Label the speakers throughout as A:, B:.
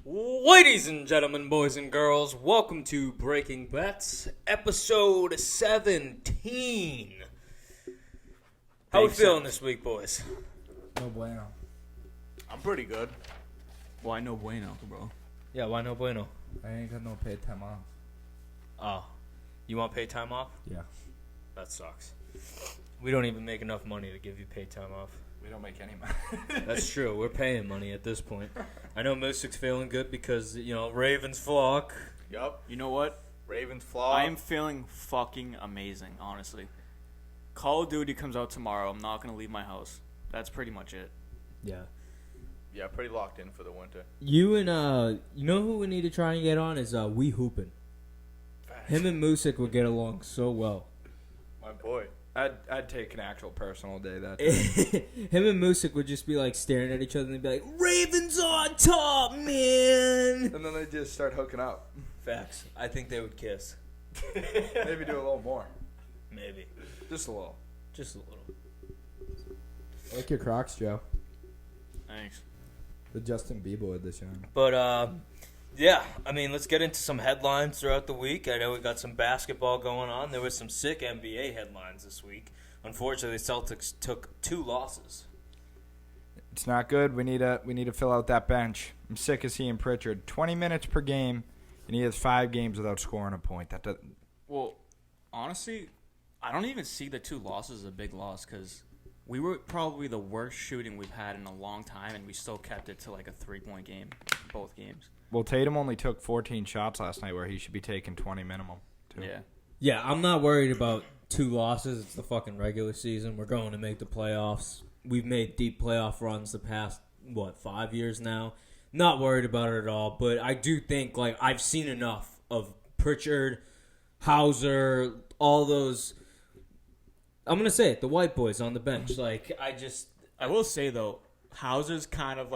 A: Ladies and gentlemen, boys and girls, welcome to Breaking Bets, episode 17. How we feeling this week, boys?
B: No bueno.
C: I'm pretty good. Why no bueno, bro?
A: Yeah, why no bueno?
B: I ain't got no paid time off.
A: Oh, you want paid time off?
B: Yeah.
A: That sucks. We don't even make enough money to give you paid time off.
B: We don't make any money.
A: That's true. We're paying money at this point. I know Moosick's feeling good because, Ravens flock.
C: Yup. You know what?
D: Ravens flock.
C: I am feeling fucking amazing, honestly. Call of Duty comes out tomorrow. I'm not going to leave my house. That's pretty much it.
A: Yeah.
D: Yeah, pretty locked in for the winter.
A: You and, you know who we need to try and get on is We Hoopin'. Him and Moosick would get along so well.
D: My boy.
B: I'd take an actual personal day that
A: day. Him and Moosick would just be like staring at each other and they'd be like, Ravens on top, man!
B: And then they just start hooking up.
A: Facts. I think they would kiss.
B: Maybe do a little more.
A: Maybe.
B: Just a little.
A: Just a little.
B: I like your Crocs, Joe.
C: Thanks.
B: The Justin Bieber edition.
A: But, yeah, I mean, let's get into some headlines throughout the week. I know we got some basketball going on. There was some sick NBA headlines this week. Unfortunately, the Celtics took 2 losses.
B: It's not good. We need to fill out that bench. I'm sick of seeing Pritchard 20 minutes per game, and he has 5 games without scoring a point. That doesn't.
C: Well, honestly, I don't even see the 2 losses as a big loss because we were probably the worst shooting we've had in a long time, and we still kept it to like a 3-point game both games.
B: Well, Tatum only took 14 shots last night where he should be taking 20 minimum, too.
C: Yeah.
A: Yeah, I'm not worried about 2 losses. It's the fucking regular season. We're going to make the playoffs. We've made deep playoff runs the past, 5 years now. Not worried about it at all, but I do think, I've seen enough of Pritchard, Hauser, all those, I'm going to say it, the white boys on the bench.
C: I will say, though, Hauser's kind of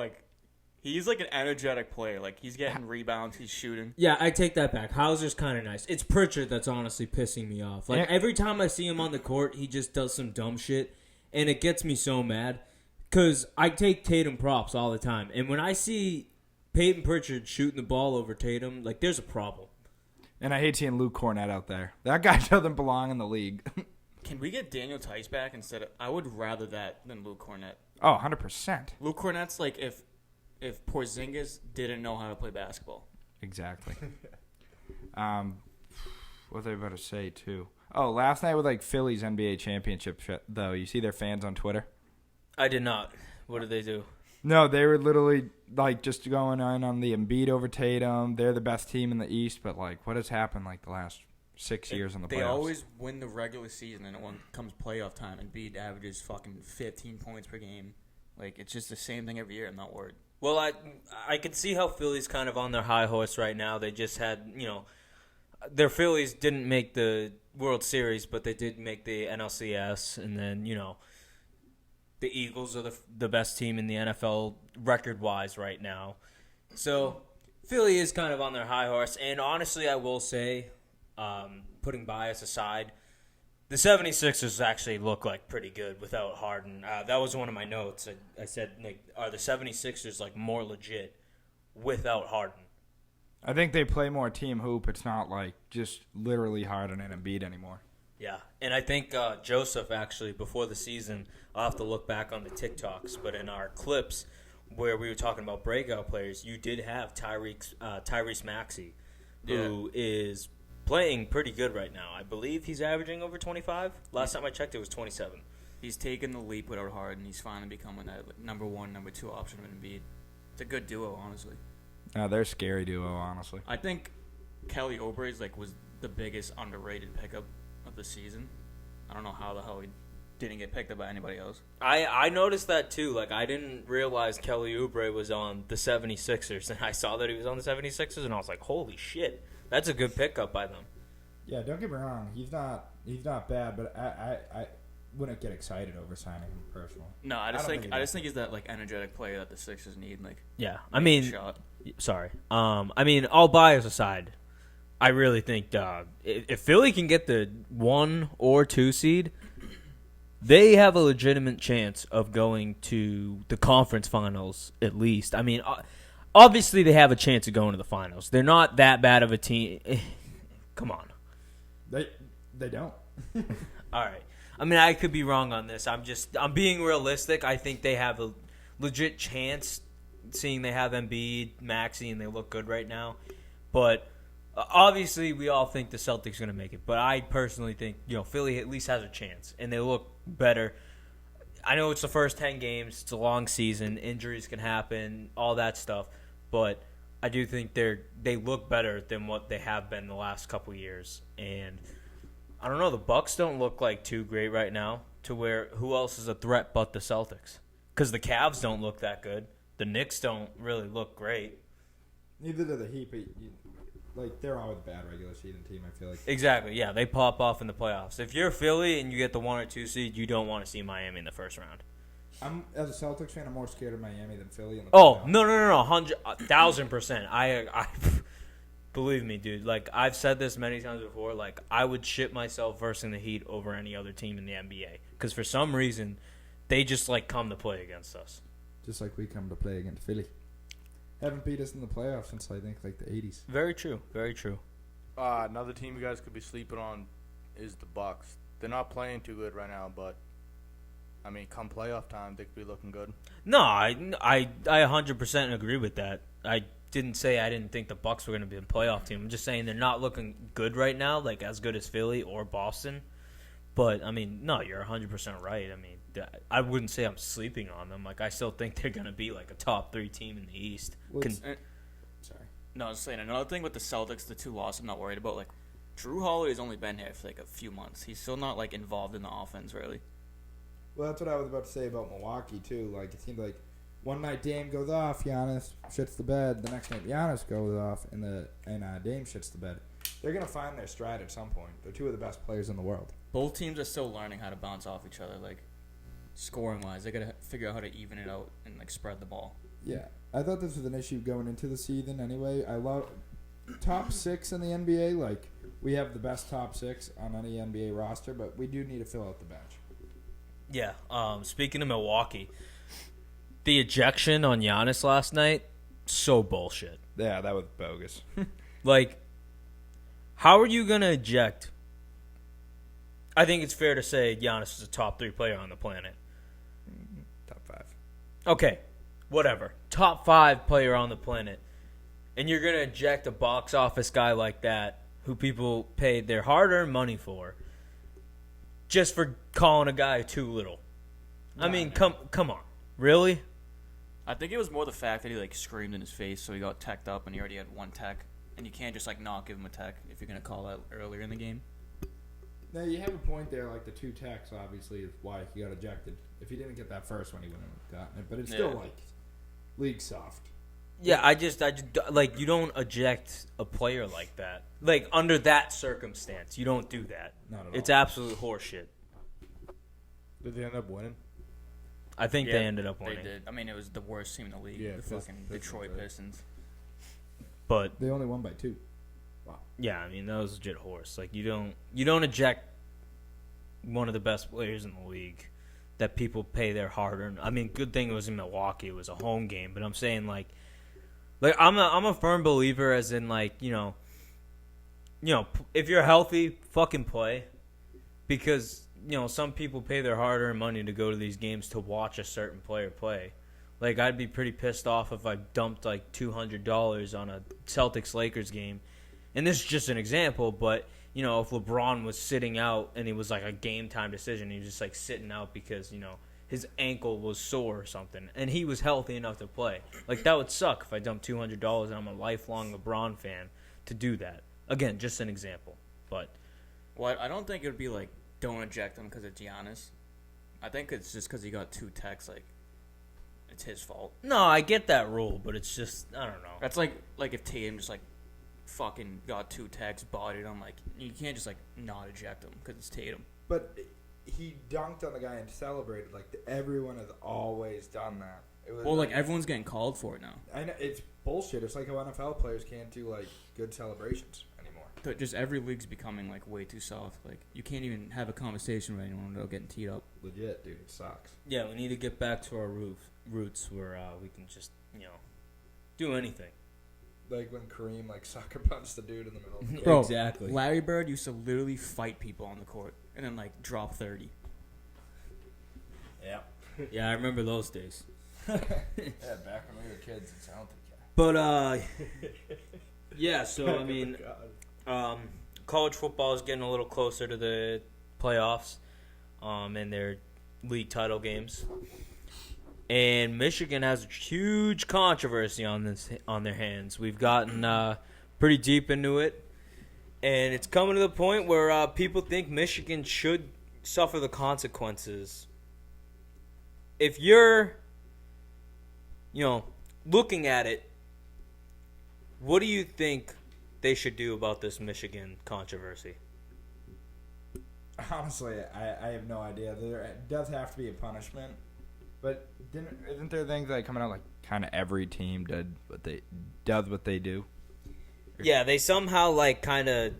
C: he's like an energetic player. He's getting rebounds. He's shooting.
A: Yeah, I take that back. Hauser's kind of nice. It's Pritchard that's honestly pissing me off. Every time I see him on the court, he just does some dumb shit, and it gets me so mad. Because I take Tatum props all the time. And when I see Peyton Pritchard shooting the ball over Tatum, there's a problem.
B: And I hate seeing Luke Cornett out there. That guy doesn't belong in the league.
C: Can we get Daniel Tice back instead of... I would rather that than Luke Cornett.
B: Oh, 100%.
C: Luke Cornett's if Porzingis didn't know how to play basketball.
B: Exactly. What was I about to say, too? Oh, last night with, Philly's NBA championship, though. You see their fans on Twitter?
A: I did not. What did they do?
B: No, they were literally, just going on the Embiid over Tatum. They're the best team in the East, but, what has happened, the last 6 years in the playoffs?
C: They always win the regular season, and when it comes playoff time, Embiid averages fucking 15 points per game. It's just the same thing every year. I'm not worried.
A: Well, I can see how Philly's kind of on their high horse right now. They just had, their Phillies didn't make the World Series, but they did make the NLCS. And then, the Eagles are the best team in the NFL record-wise right now. So Philly is kind of on their high horse. And honestly, I will say, putting bias aside, the 76ers actually look pretty good without Harden. That was one of my notes. I said, are the 76ers more legit without Harden?
B: I think they play more team hoop. It's not just literally Harden and Embiid anymore.
A: Yeah, and I think Joseph actually, before the season, I'll have to look back on the TikToks, but in our clips where we were talking about breakout players, you did have Tyrese Maxey, who is playing pretty good right now. I believe he's averaging over 25. Last time I checked, it was 27.
C: He's taken the leap without Harden. He's finally becoming that number 1, number 2 option with Embiid. It's a good duo, honestly.
B: No, they're a scary duo, honestly.
C: I think Kelly Oubre's was the biggest underrated pickup of the season. I don't know how the hell he didn't get picked up by anybody else.
A: I noticed that too. I didn't realize Kelly Oubre was on the 76ers, and I saw that he was on the 76ers, and I was like, holy shit. That's a good pickup by them.
B: Yeah, don't get me wrong. He's not bad, but I wouldn't get excited over signing him personally.
C: No, I just think he's that energetic player that the Sixers need.
A: Yeah, I mean, sorry. I mean, all bias aside, I really think if Philly can get the 1 or 2 seed, they have a legitimate chance of going to the conference finals at least. I mean, obviously they have a chance of going to the finals. They're not that bad of a team. Come on.
B: They don't.
A: All right. I mean, I could be wrong on this. I'm being realistic. I think they have a legit chance, seeing they have Embiid, Maxey, and they look good right now. But obviously, we all think the Celtics are going to make it. But I personally think, Philly at least has a chance, and they look better. I know it's the first 10 games. It's a long season. Injuries can happen, all that stuff. But I do think they look better than what they have been the last couple years. And I don't know. The Bucks don't look like too great right now to where who else is a threat but the Celtics? Because the Cavs don't look that good. The Knicks don't really look great.
B: Neither do the Heat, but they're always a bad regular season team, I feel like.
A: Exactly, yeah. They pop off in the playoffs. If you're Philly and you get the 1 or 2 seed, you don't want to see Miami in the first round.
B: As a Celtics fan, I'm more scared of Miami than Philly in the
A: Oh,
B: playoffs.
A: no, 1,000%. I believe me, dude. I've said this many times before. I would shit myself versing the Heat over any other team in the NBA. Because for some reason, they just, come to play against us.
B: Just like we come to play against Philly. Haven't beat us in the playoffs since, I think, the 80s.
A: Very true. Very true.
D: Another team you guys could be sleeping on is the Bucks. They're not playing too good right now, but I mean, come playoff time, they could be looking good.
A: No, I 100% agree with that. I didn't say I didn't think the Bucks were going to be a playoff team. I'm just saying they're not looking good right now, as good as Philly or Boston. But, I mean, no, you're 100% right. I mean, I wouldn't say I'm sleeping on them. I still think they're going to be, a top 3 team in the East.
B: Sorry.
C: No, I was saying another thing with the Celtics, the 2 losses I'm not worried about. Drew Holiday's only been here for a few months. He's still not involved in the offense really.
B: Well, that's what I was about to say about Milwaukee, too. It seemed like one night Dame goes off, Giannis shits the bed. The next night Giannis goes off, and Dame shits the bed. They're going to find their stride at some point. They're 2 of the best players in the world.
C: Both teams are still learning how to bounce off each other, scoring-wise. They got to figure out how to even it out and, spread the ball.
B: Yeah. I thought this was an issue going into the season anyway. I love top 6 in the NBA. We have the best top 6 on any NBA roster, but we do need to fill out the bench.
A: Yeah. Speaking of Milwaukee, the ejection on Giannis last night, so bullshit.
B: Yeah, that was bogus.
A: How are you going to eject? I think it's fair to say Giannis is a top 3 player on the planet.
B: Top 5.
A: Okay, whatever. Top 5 player on the planet. And you're going to eject a box office guy like that who people paid their hard-earned money for just for calling a guy too little. I mean, come on. Really?
C: I think it was more the fact that he screamed in his face, so he got teched up, and he already had 1 tech. And you can't just not give him a tech if you're going to call that earlier in the game.
B: No, you have a point there. The 2 techs, obviously, is why he got ejected. If he didn't get that first one, he wouldn't have gotten it. But it's still, league soft.
A: Yeah, I just you don't eject a player like that. Under that circumstance, you don't do that.
B: Not at all.
A: It's absolute horseshit.
D: Did they end up winning?
A: I think they ended up winning.
C: They did. I mean, it was the worst team in the league.
D: Yeah,
C: the fucking Detroit Pistons.
A: But
B: They only won by 2. Wow.
A: yeah, I mean that was legit horse. You don't eject one of the best players in the league that people pay their hard-earned. I mean, good thing it was in Milwaukee. It was a home game, but I'm saying I'm a firm believer as in if you're healthy, fucking play, because some people pay their hard-earned money to go to these games to watch a certain player play. I'd be pretty pissed off if I dumped $200 on a Celtics-Lakers game. And this is just an example, but, if LeBron was sitting out and it was a game-time decision, he was just sitting out because, his ankle was sore or something, and he was healthy enough to play. That would suck if I dumped $200 and I'm a lifelong LeBron fan to do that. Again, just an example. But
C: Well, I don't think it would be don't eject him because of Giannis. I think it's just because he got 2 techs, it's his fault.
A: no, I get that rule, but it's just, I don't know.
C: That's like if Tatum just fucking got 2 techs, bodied him. You can't just not eject him because it's Tatum.
B: But he dunked on the guy and celebrated. Everyone has always done that. It was,
C: everyone's getting called for it now.
B: I know, it's bullshit. It's like how NFL players can't do, good celebrations anymore.
C: Just every league's becoming way too soft. You can't even have a conversation with anyone without getting teed up.
B: Legit, dude. It sucks.
A: Yeah, we need to get back to our roots where we can just, do anything.
B: Like when Kareem sucker punched the dude in the middle of the court.
C: Bro,
A: Exactly.
C: Larry Bird used to literally fight people on the court and then drop 30.
B: Yeah.
A: Yeah, I remember those days.
B: Yeah, back when we were kids in Celtics.
A: But yeah. So I mean, college football is getting a little closer to the playoffs, and their league title games. And Michigan has a huge controversy on their hands. We've gotten pretty deep into it, and it's coming to the point where people think Michigan should suffer the consequences. If you're, looking at it, what do you think they should do about this Michigan controversy?
B: Honestly, I have no idea. There does have to be a punishment. But isn't there things coming out kind of every team does what they do?
A: Yeah, they somehow kind of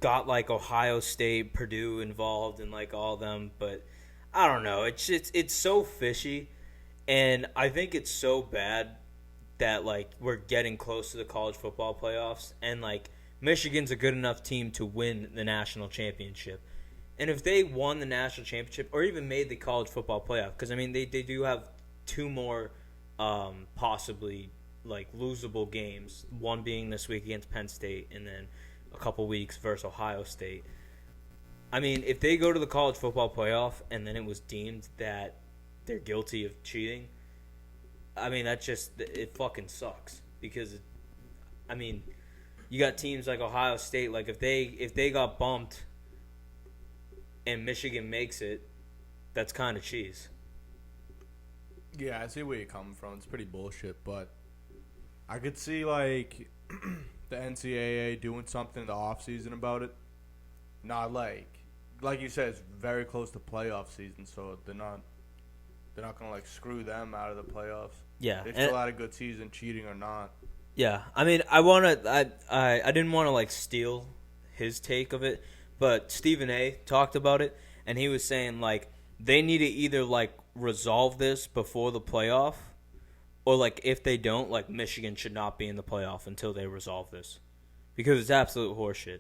A: got Ohio State, Purdue involved in all of them, but I don't know. It's so fishy, and I think it's so bad that we're getting close to the college football playoffs, and Michigan's a good enough team to win the national championship. And if they won the national championship or even made the college football playoff, because, I mean, they do have two more possibly, losable games, one being this week against Penn State and then a couple weeks versus Ohio State. I mean, if they go to the college football playoff and then it was deemed that they're guilty of cheating, I mean, it fucking sucks. Because, you got teams like Ohio State, if they got bumped and Michigan makes it, that's kind of cheese.
D: Yeah, I see where you're coming from. It's pretty bullshit, but I could see the NCAA doing something in the off season about it. Not like you said, it's very close to playoff season, so they're not gonna screw them out of the playoffs.
A: Yeah,
D: They still had a good season, cheating or not.
A: Yeah, I mean, I didn't want to steal his take of it. But Stephen A. talked about it, and he was saying, they need to either, resolve this before the playoff, or, if they don't, Michigan should not be in the playoff until they resolve this. Because it's absolute horseshit.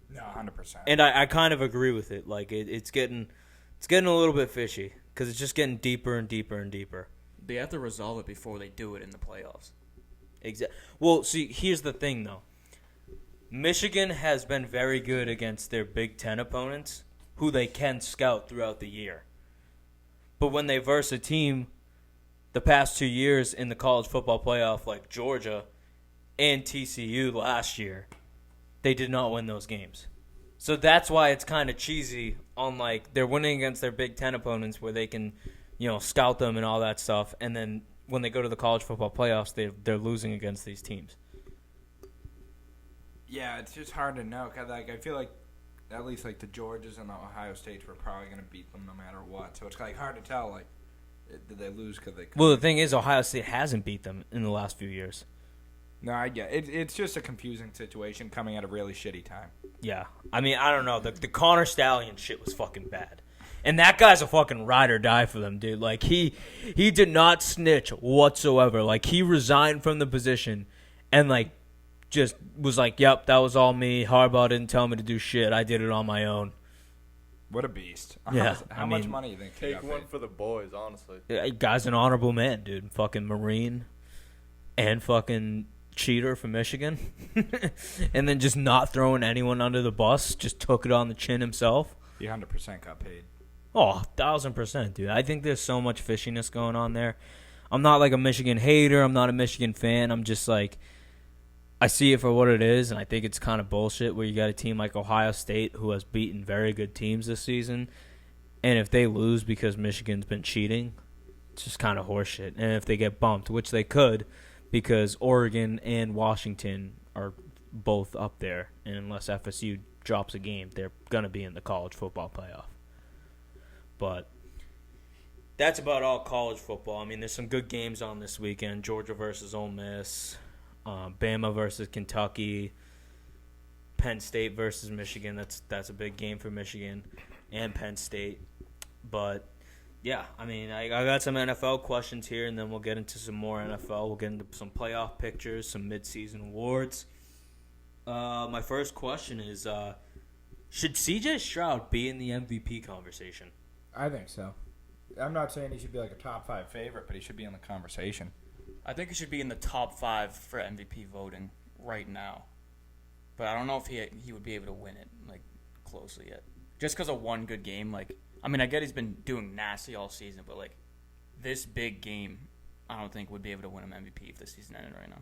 B: No, 100%.
A: And I kind of agree with it. It's getting a little bit fishy, because it's just getting deeper and deeper and deeper.
C: They have to resolve it before they do it in the playoffs.
A: Exactly. Well, see, here's the thing, though. Michigan has been very good against their Big Ten opponents, who they can scout throughout the year. But when they verse a team the past 2 years in the college football playoff, like Georgia and TCU last year, they did not win those games. So that's why it's kind of cheesy on, they're winning against their Big Ten opponents where they can, scout them and all that stuff. And then when they go to the college football playoffs, they're losing against these teams.
B: Yeah, it's just hard to know because I feel at least the Georgias and the Ohio States were probably going to beat them no matter what. So it's hard to tell did they lose because they?
A: Well, the thing is, Ohio State hasn't beat them in the last few years.
B: No, I get it. It's just a confusing situation coming at a really shitty time.
A: Yeah, I mean, I don't know. The Connor Stallion shit was fucking bad, and that guy's a fucking ride or die for them, dude. He did not snitch whatsoever. He resigned from the position, and just was yep, that was all me. Harbaugh didn't tell me to do shit. I did it on my own.
B: What a beast.
A: Yeah,
B: How much money do you think?
D: Take one for the boys, honestly.
A: Guy's an honorable man, dude. Fucking Marine and fucking cheater from Michigan. And then just not throwing anyone under the bus. Just took it on the chin himself.
B: He 100% got paid.
A: Oh, 1,000%, dude. I think there's so much fishiness going on there. I'm not a Michigan hater. I'm not a Michigan fan. I'm just I see it for what it is, and I think it's kind of bullshit where you got a team like Ohio State who has beaten very good teams this season, and if they lose because Michigan's been cheating, it's just kind of horseshit. And if they get bumped, which they could, because Oregon and Washington are both up there, and unless FSU drops a game, they're going to be in the college football playoff. But that's about all college football. I mean, there's some good games on this weekend. Georgia versus Ole Miss. Bama versus Kentucky, Penn State versus Michigan. That's a big game for Michigan and Penn State. But Yeah, I mean, I got some NFL questions here, and then we'll get into some more NFL. We'll get into some playoff pictures, some midseason awards. My first question is, should CJ Stroud be in the MVP conversation?
B: I think so. I'm not saying he should be like a top 5 favorite, but he should be in the conversation.
C: I think he should be in the top 5 for MVP voting right now. But I don't know if he would be able to win it like closely yet. Just because of one good game, like I mean, I get he's been doing nasty all season, but like this big game, I don't think would be able to win him MVP if the season ended right now.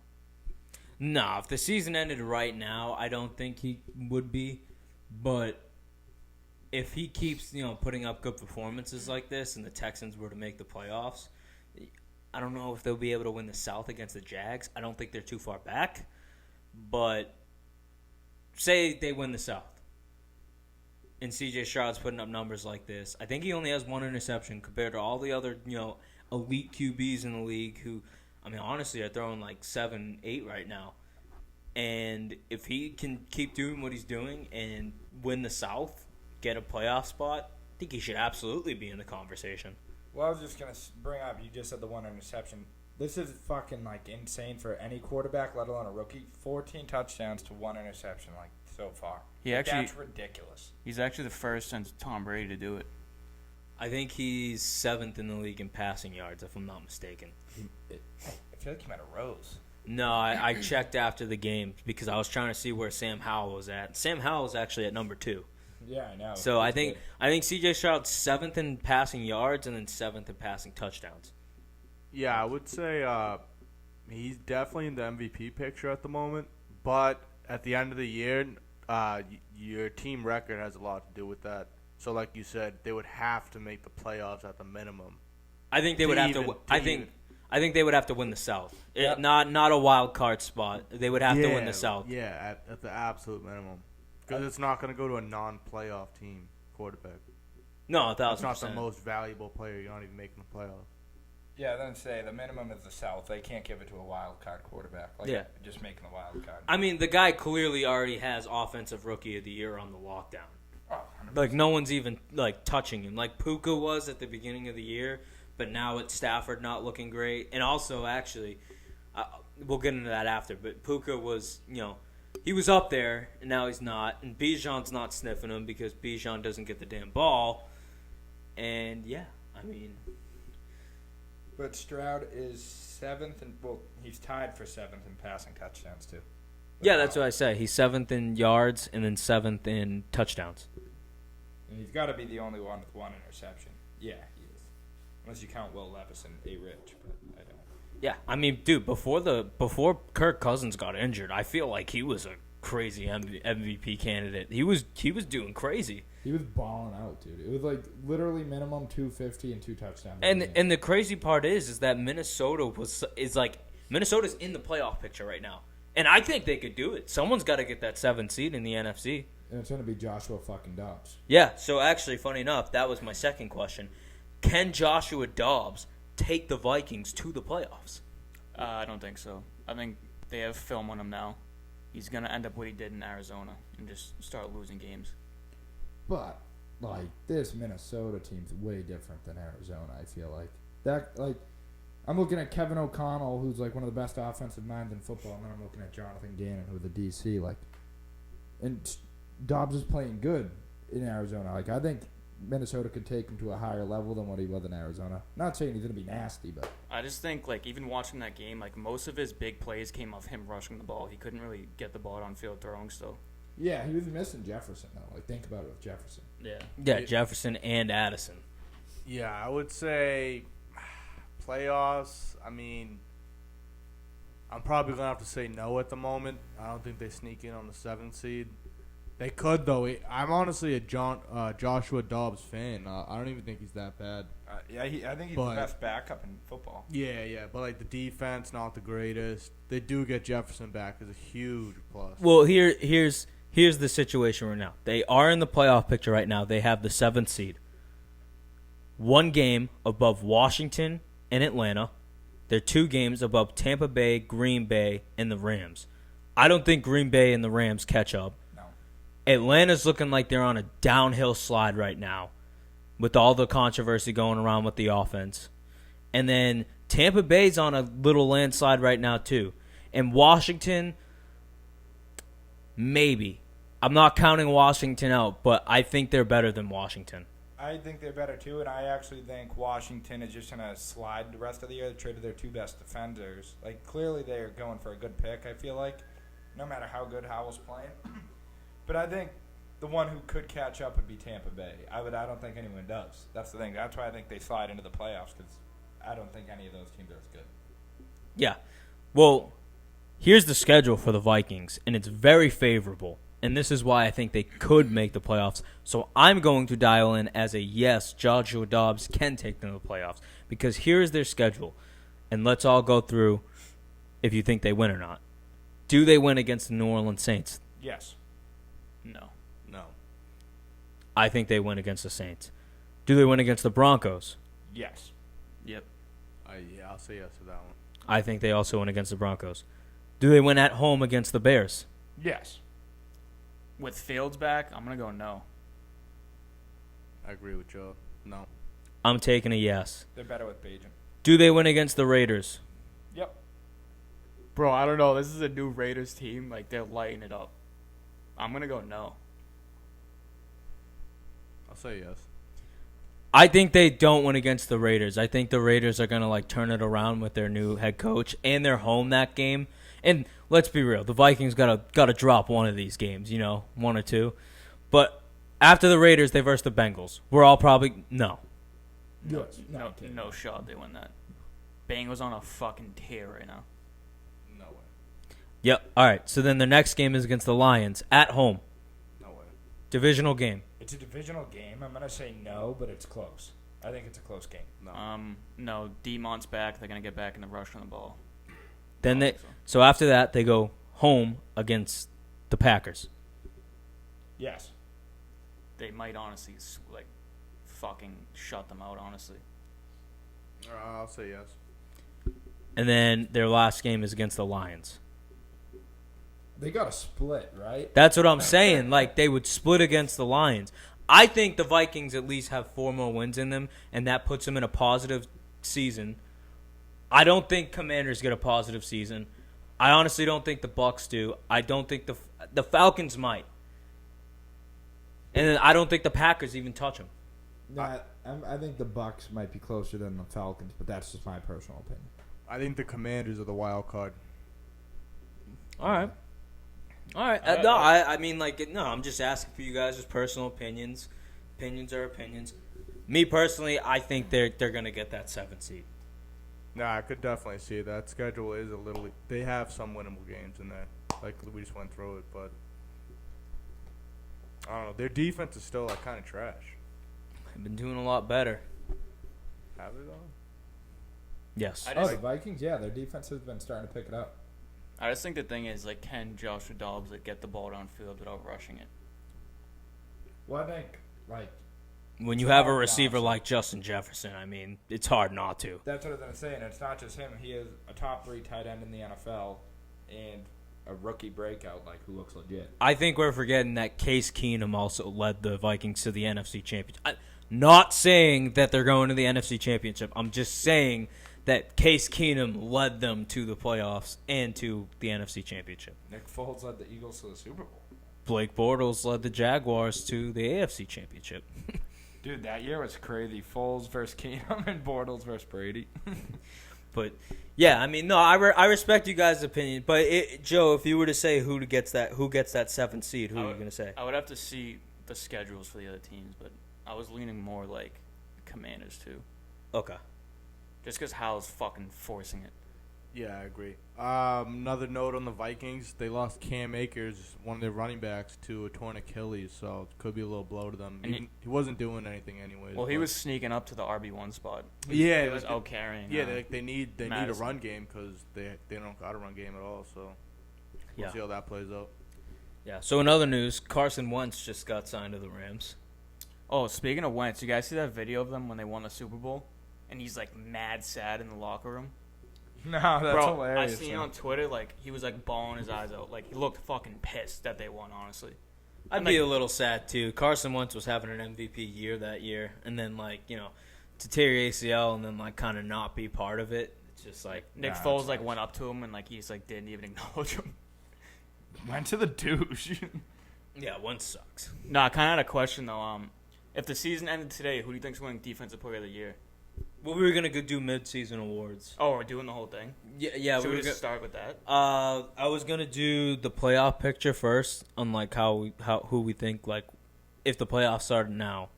A: No, if the season ended right now, I don't think he would be. But if he keeps, putting up good performances like this, and the Texans were to make the playoffs, I don't know if they'll be able to win the South against the Jags. I don't think they're too far back. But say they win the South, and CJ Stroud's putting up numbers like this. I think he only has one interception compared to all the other, elite QBs in the league who, I mean, honestly, are throwing like 7, 8 right now. And if he can keep doing what he's doing and win the South, get a playoff spot, I think he should absolutely be in the conversation.
B: Well, I was just going to bring up, you just said the one interception. This is fucking, insane for any quarterback, let alone a rookie. 14 touchdowns to 1 interception, so far. That's ridiculous.
C: He's actually the first since Tom Brady to do it.
A: I think he's 7th in the league in passing yards, if I'm not mistaken.
B: I feel like he might have rose.
A: No, I checked after the game because I was trying to see where Sam Howell was at. Sam Howell was actually at number 2.
B: Yeah, I know.
A: So I think CJ Stroud's 7th in passing yards and then 7th in passing touchdowns.
D: Yeah, I would say he's definitely in the MVP picture at the moment. But at the end of the year, your team record has a lot to do with that. So, like you said, they would have to make the playoffs at the minimum.
A: I think they would have to. I think they would have to win the South. Yep. Not a wild card spot. They would have to win the South.
D: Yeah, at the absolute minimum, because it's not going to go to a non-playoff team quarterback.
A: No, 1,000%.
D: It's not the most valuable player. You're not even making the playoffs.
B: Yeah, then say the minimum is the South. They can't give it to a wild card quarterback. Just making the wild card.
A: I mean, the guy clearly already has Offensive Rookie of the Year on the lockdown.
B: Oh, 100%.
A: No one's even touching him. Puka was at the beginning of the year, but now it's Stafford not looking great. And also, actually, we'll get into that after. But Puka was, he was up there, and now he's not. And Bijan's not sniffing him because Bijan doesn't get the damn ball. And yeah, I mean.
B: But Stroud is 7th, and he's tied for 7th in passing touchdowns too.
A: Yeah, that's what I say. He's 7th in yards and then 7th in touchdowns.
B: And he's got to be the only one with 1 interception. Yeah, he is. Unless you count Will Levis and A-Rich, but I don't.
A: Yeah, I mean, dude, before Kirk Cousins got injured, I feel like he was a crazy MVP candidate. He was doing crazy.
B: He was balling out, dude. It was literally minimum 250 and 2 touchdowns.
A: And the crazy part is that Minnesota's in the playoff picture right now. And I think they could do it. Someone's got to get that 7th seed in the NFC.
B: And it's going to be Joshua fucking Dobbs.
A: Yeah, so actually, funny enough, that was my second question. Can Joshua Dobbs take the Vikings to the playoffs?
C: I don't think so. I think they have film on him now. He's going to end up what he did in Arizona and just start losing games.
B: But, this Minnesota team's way different than Arizona, I feel like. I'm looking at Kevin O'Connell, who's one of the best offensive minds in football, and then I'm looking at Jonathan Gannon, who's the DC. And Dobbs is playing good in Arizona. I think Minnesota could take him to a higher level than what he was in Arizona. Not saying he's going to be nasty, but
C: I just think even watching that game, most of his big plays came off him rushing the ball. He couldn't really get the ball downfield throwing still.
B: Yeah, he was missing Jefferson though. Think about it with Jefferson.
A: Yeah, Jefferson and Addison.
D: Yeah, I would say playoffs. I mean, I'm probably gonna have to say no at the moment. I don't think they sneak in on the 7th seed. They could though. I'm honestly a Joshua Dobbs fan. I don't even think he's that bad.
B: I think he's the best backup in football.
D: Yeah, but the defense not the greatest. They do get Jefferson back is a huge plus.
A: Well, here's the situation right now. They are in the playoff picture right now. They have the 7th seed. 1 game above Washington and Atlanta. They're 2 games above Tampa Bay, Green Bay, and the Rams. I don't think Green Bay and the Rams catch up.
B: No.
A: Atlanta's looking like they're on a downhill slide right now. with all the controversy going around with the offense. And then Tampa Bay's on a little landslide right now too. And Washington, maybe. I'm not counting Washington out, but I think they're better than Washington.
B: I think they're better too, and I actually think Washington is just gonna slide the rest of the year. They traded their 2 best defenders. Like clearly, they're going for a good pick. I feel like, no matter how good Howell's playing, but I think the one who could catch up would be Tampa Bay. I don't think anyone does. That's the thing. That's why I think they slide into the playoffs because I don't think any of those teams are as good.
A: Yeah. Well, here's the schedule for the Vikings, and it's very favorable. And this is why I think they could make the playoffs. So I'm going to dial in as a yes, Joshua Dobbs can take them to the playoffs. Because here's their schedule. And let's all go through if you think they win or not. Do they win against the New Orleans Saints?
B: Yes.
C: No.
D: No.
A: I think they win against the Saints. Do they win against the Broncos?
B: Yes.
C: Yep.
D: Yeah, I'll say yes to that one.
A: I think they also win against the Broncos. Do they win at home against the Bears?
B: Yes.
C: With Fields back, I'm going to go no.
D: I agree with Joe. No.
A: I'm taking a yes.
B: They're better with Bajan.
A: Do they win against the Raiders?
B: Yep.
C: Bro, I don't know. This is a new Raiders team. Like, they're lighting it up. I'm going to go no.
D: I'll say yes.
A: I think they don't win against the Raiders. I think the Raiders are going to turn it around with their new head coach, and they're home that game. And let's be real, the Vikings got to drop one of these games, 1 or 2. But after the Raiders, they verse the Bengals. We're all probably no.
C: No shot they win that. Bengals on a fucking tear right now.
D: No way.
A: Yep. All right. So then the next game is against the Lions at home.
D: No way.
A: Divisional game.
B: It's a divisional game. I'm gonna say no, but it's close. I think it's a close game.
D: No.
C: No. Demont's back. They're gonna get back in the rush on the ball.
A: Then so after that they go home against the Packers.
B: Yes.
C: They might honestly fucking shut them out. Honestly.
D: I'll say yes.
A: And then their last game is against the Lions.
B: They got a split, right?
A: That's what I'm saying. They would split against the Lions. I think the Vikings at least have 4 more wins in them, and that puts them in a positive season. I don't think Commanders get a positive season. I honestly don't think the Bucs do. I don't think the Falcons might. And then I don't think the Packers even touch them.
B: No, I think the Bucs might be closer than the Falcons, but that's just my personal opinion.
D: I think the Commanders are the wild card.
A: All right. No, I'm just asking for you guys' personal opinions. Opinions are opinions. Me personally, I think they're going to get that 7th seed.
D: Nah, I could definitely see that schedule is a little. They have some winnable games in there. We just went through it, but I don't know. Their defense is still kind of trash.
A: They've been doing a lot better.
D: Have they though?
A: Yes.
B: The Vikings, yeah, their defense has been starting to pick it up.
C: I just think the thing is, can Joshua Dobbs get the ball downfield without rushing it?
B: Well, I think
A: when you have a receiver like Justin Jefferson, it's hard not to.
B: that's what I was gonna say, and it's not just him. He is a top 3 tight end in the NFL, and a rookie breakout who looks legit.
A: I think we're forgetting that Case Keenum also led the Vikings to the NFC Championship. I'm not saying that they're going to the NFC Championship. I'm just saying that Case Keenum led them to the playoffs and to the NFC Championship.
B: Nick Foles led the Eagles to the Super Bowl.
A: Blake Bortles led the Jaguars to the AFC Championship.
B: Dude, that year was crazy. Foles versus Keenum and Bortles versus Brady.
A: But yeah, I respect you guys' opinion. But Joe, if you were to say who gets that 7th seed, who are you gonna say?
C: I would have to see the schedules for the other teams, but I was leaning more Commanders too.
A: Okay.
C: Just because Hal's fucking forcing it.
D: Yeah, I agree. Another note on the Vikings: they lost Cam Akers, one of their running backs, to a torn Achilles, so it could be a little blow to them.
C: And
D: he wasn't doing anything anyways.
C: Well, he was sneaking up to the RB1 spot.
D: Yeah,
C: he was out carrying.
D: Yeah, they need a
C: Madison.
D: run game because they don't got a run game at all. So we'll see how that plays out.
A: Yeah. So in other news, Carson Wentz just got signed to the Rams.
C: Oh, speaking of Wentz, you guys see that video of them when they won the Super Bowl? And he's mad sad in the locker room.
B: No, that's
C: Bro,
B: hilarious.
C: I seen on Twitter, he was bawling his eyes out. He looked fucking pissed that they won, honestly.
A: I'd be a little sad too. Carson Wentz was having an MVP year that year, and then to tear your ACL and then kind of not be part of it. It's just like
C: Nick Foles went up to him and he's didn't even acknowledge him.
B: Went to the douche.
A: Yeah, Wentz sucks.
C: No, I kind of had a question though. If the season ended today, who do you think's winning Defensive Player of the Year?
A: Well, we were gonna go do midseason awards.
C: Oh, we're doing the whole thing.
A: Yeah.
C: Should we just start with that?
A: I was gonna do the playoff picture first, on who we think if the playoffs started now.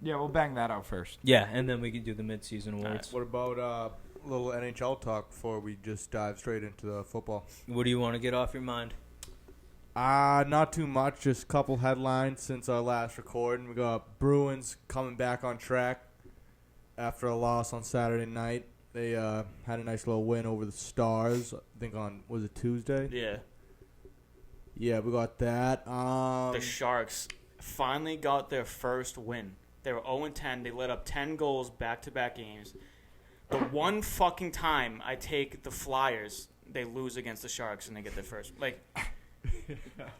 B: Yeah, we'll bang that out first.
A: Yeah, and then we can do the midseason awards.
D: What about a little NHL talk before we just dive straight into the football?
A: What do you want to get off your mind?
D: Not too much. Just a couple headlines since our last recording. We got Bruins coming back on track after a loss on Saturday night. They had a nice little win over the Stars. I think was it Tuesday?
C: Yeah.
D: Yeah, we got that.
C: The Sharks finally got their first win. They were 0-10. They let up 10 goals back-to-back games. The one fucking time I take the Flyers, they lose against the Sharks and they get their first. I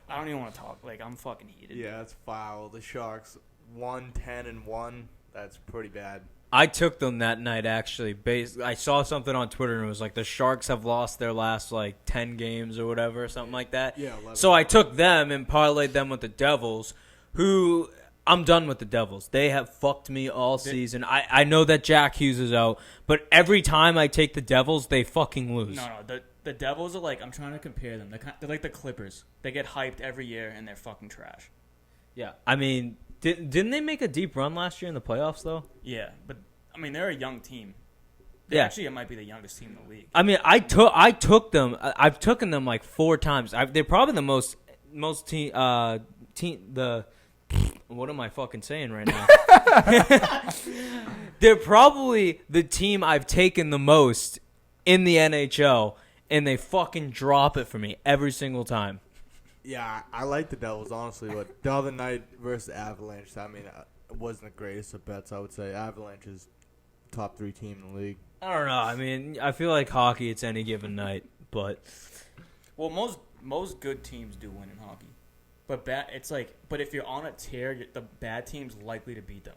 C: don't even want to talk. I'm fucking heated.
D: Yeah, that's foul. The Sharks 1-10-1. That's pretty bad.
A: I took them that night, actually. I saw something on Twitter, and it was the Sharks have lost their last, 10 games or whatever, something like that.
D: Yeah, 11.
A: So I took them and parlayed them with the Devils, who I'm done with the Devils. They have fucked me all season. I know that Jack Hughes is out, but every time I take the Devils, they fucking lose.
C: No. The Devils are I'm trying to compare them. They're like the Clippers. They get hyped every year, and they're fucking trash.
A: Yeah. I mean, didn't they make a deep run last year in the playoffs, though?
C: Yeah, but, they're a young team. Actually, it might be the youngest team in the league.
A: I mean, I took them. I've taken them 4 times. They're probably the most what am I fucking saying right now? They're probably the team I've taken the most in the NHL, and they fucking drop it for me every single time.
D: Yeah, I like the Devils, honestly, but the other night versus Avalanche, it wasn't the greatest of bets, I would say. Avalanche is top 3 team in the league.
A: I don't know. I mean, I feel like hockey, it's any given night, but...
C: Well, most good teams do win in hockey. But but if you're on a tear, the bad team's likely to beat them,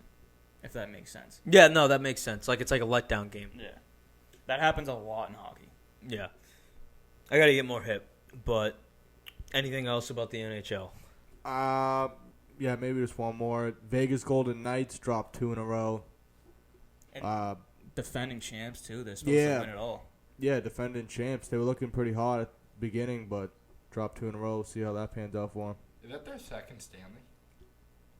C: if that makes sense.
A: Yeah, no, that makes sense. It's like a letdown game.
C: Yeah. That happens a lot in hockey.
A: Yeah. I got to get more hip, but anything else about the NHL?
D: Yeah, maybe just one more. Vegas Golden Knights dropped 2 in a row.
C: And defending champs, too. They're supposed to win it all.
D: Yeah, defending champs. They were looking pretty hot at the beginning, but dropped 2 in a row. See how that pans out for them.
B: Is that their second Stanley?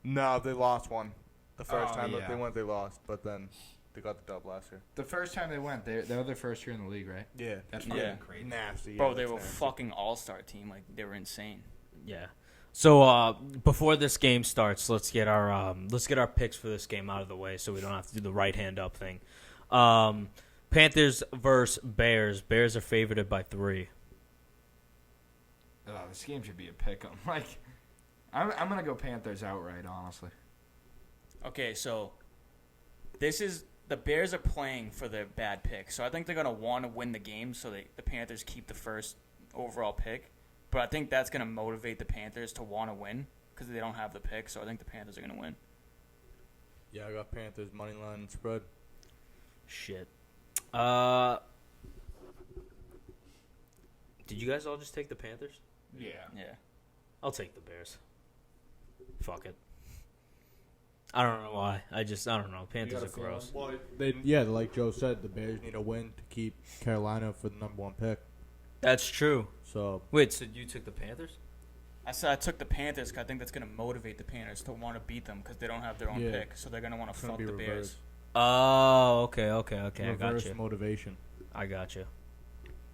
D: No, they lost one. The first time
B: yeah.
D: that they went, they lost. But then they got the dub last year.
B: The first time they went, they were their first year in the league, right?
D: Yeah.
B: That's
C: Yeah.
B: crazy.
D: Nasty.
C: Bro,
D: yeah,
C: they
D: that's
C: were
D: nasty.
C: fucking all-star team. They were insane.
A: Yeah. So before this game starts, let's get our picks for this game out of the way, so we don't have to do the right hand up thing. Panthers versus Bears. Bears are favored by 3.
B: This game should be a pick 'em. I'm gonna go Panthers outright, honestly.
C: Okay, so the Bears are playing for their bad pick. So I think they're going to want to win the game so the Panthers keep the first overall pick. But I think that's going to motivate the Panthers to want to win because they don't have the pick. So I think the Panthers are going to win.
D: Yeah, I got Panthers money line and spread.
A: Shit. Did you guys all just take the Panthers?
B: Yeah.
C: Yeah.
A: I'll take the Bears. Fuck it. I don't know why. I don't know. Panthers are gross.
D: Well, like Joe said, the Bears need a win to keep Carolina for the number 1 pick.
A: That's true.
D: So
A: Wait, so you took the Panthers?
C: I said I took the Panthers because I think that's going to motivate the Panthers to want to beat them because they don't have their own pick. So they're going to want to
D: it's gonna
C: fuck
D: be
C: the
D: reverse.
C: Bears.
A: Oh, okay. I got
D: Reverse
A: you.
D: motivation.
A: I got you.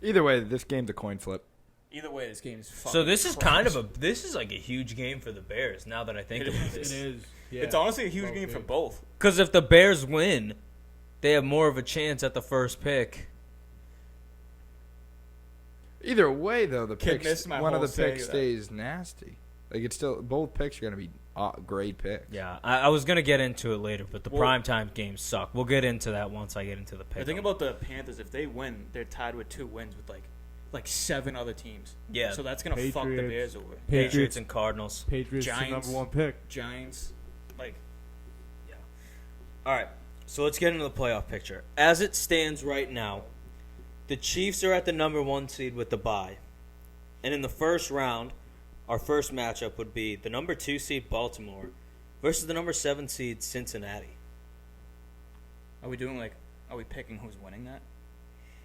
B: Either way, this game's a coin flip.
C: Either way, this game is fucking
A: So this is
C: trash.
A: this is like a huge game for the Bears now that I think about this.
D: It is. Yeah.
C: It's honestly a huge
D: Both
C: game for
D: games.
C: both.
A: Because if the Bears win, they have more of a chance at the first pick.
B: Either way, though, the
C: Kid
B: picks,
C: missed my
B: one of
C: whole
B: the
C: saying
B: picks
C: that.
B: stays nasty. It's still both picks are gonna be great picks.
A: Yeah, I was going to get into it later, but the
C: Well-
A: primetime games suck. We'll get into that once I get into the pick.
C: The thing about the Panthers, if they win, they're tied with 2 wins with like 7 other teams.
A: Yeah.
C: So that's gonna fuck the
D: Patriots.
C: Bears over.
A: Patriots and Cardinals.
D: Patriots the
C: Giants.
D: number 1 pick.
C: Giants, like
A: All right, so let's get into the playoff picture. As it stands right now, the Chiefs are at the number 1 seed with the bye. And in the first round, our first matchup would be the number 2 seed Baltimore versus the number 7 seed Cincinnati.
C: are we picking who's winning that?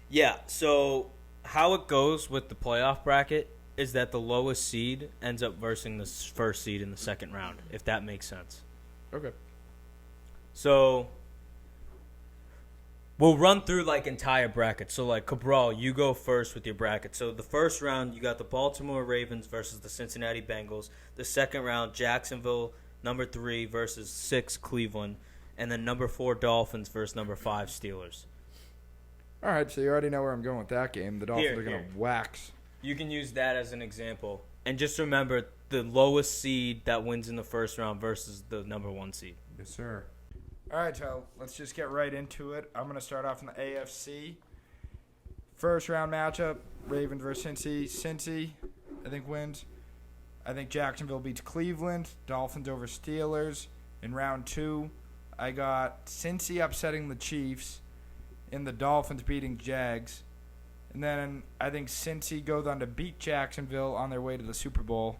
A: Yeah, so how it goes with the playoff bracket is that the lowest seed ends up versing the first seed in the second round, if that makes sense.
B: Okay.
A: So we'll run through like entire brackets. So like Cabral, you go first with your bracket. So the first round, you got the Baltimore Ravens versus the Cincinnati Bengals. The second round, Jacksonville, number 3 versus 6 Cleveland, and then number 4 Dolphins versus number 5 Steelers.
B: All right, so you already know where I'm going with that game. The Dolphins
A: Here,
B: are going
A: here.
B: to wax.
A: You can use that as an example. And just remember the lowest seed that wins in the first round versus the number 1 seed.
B: Yes, sir. All right, so let's just get right into it. I'm going to start off in the AFC. First round matchup, Ravens versus Cincy. Cincy, I think, wins. I think Jacksonville beats Cleveland. Dolphins over Steelers. In round 2, I got Cincy upsetting the Chiefs and the Dolphins beating Jags. And then I think Cincy goes on to beat Jacksonville on their way to the Super Bowl.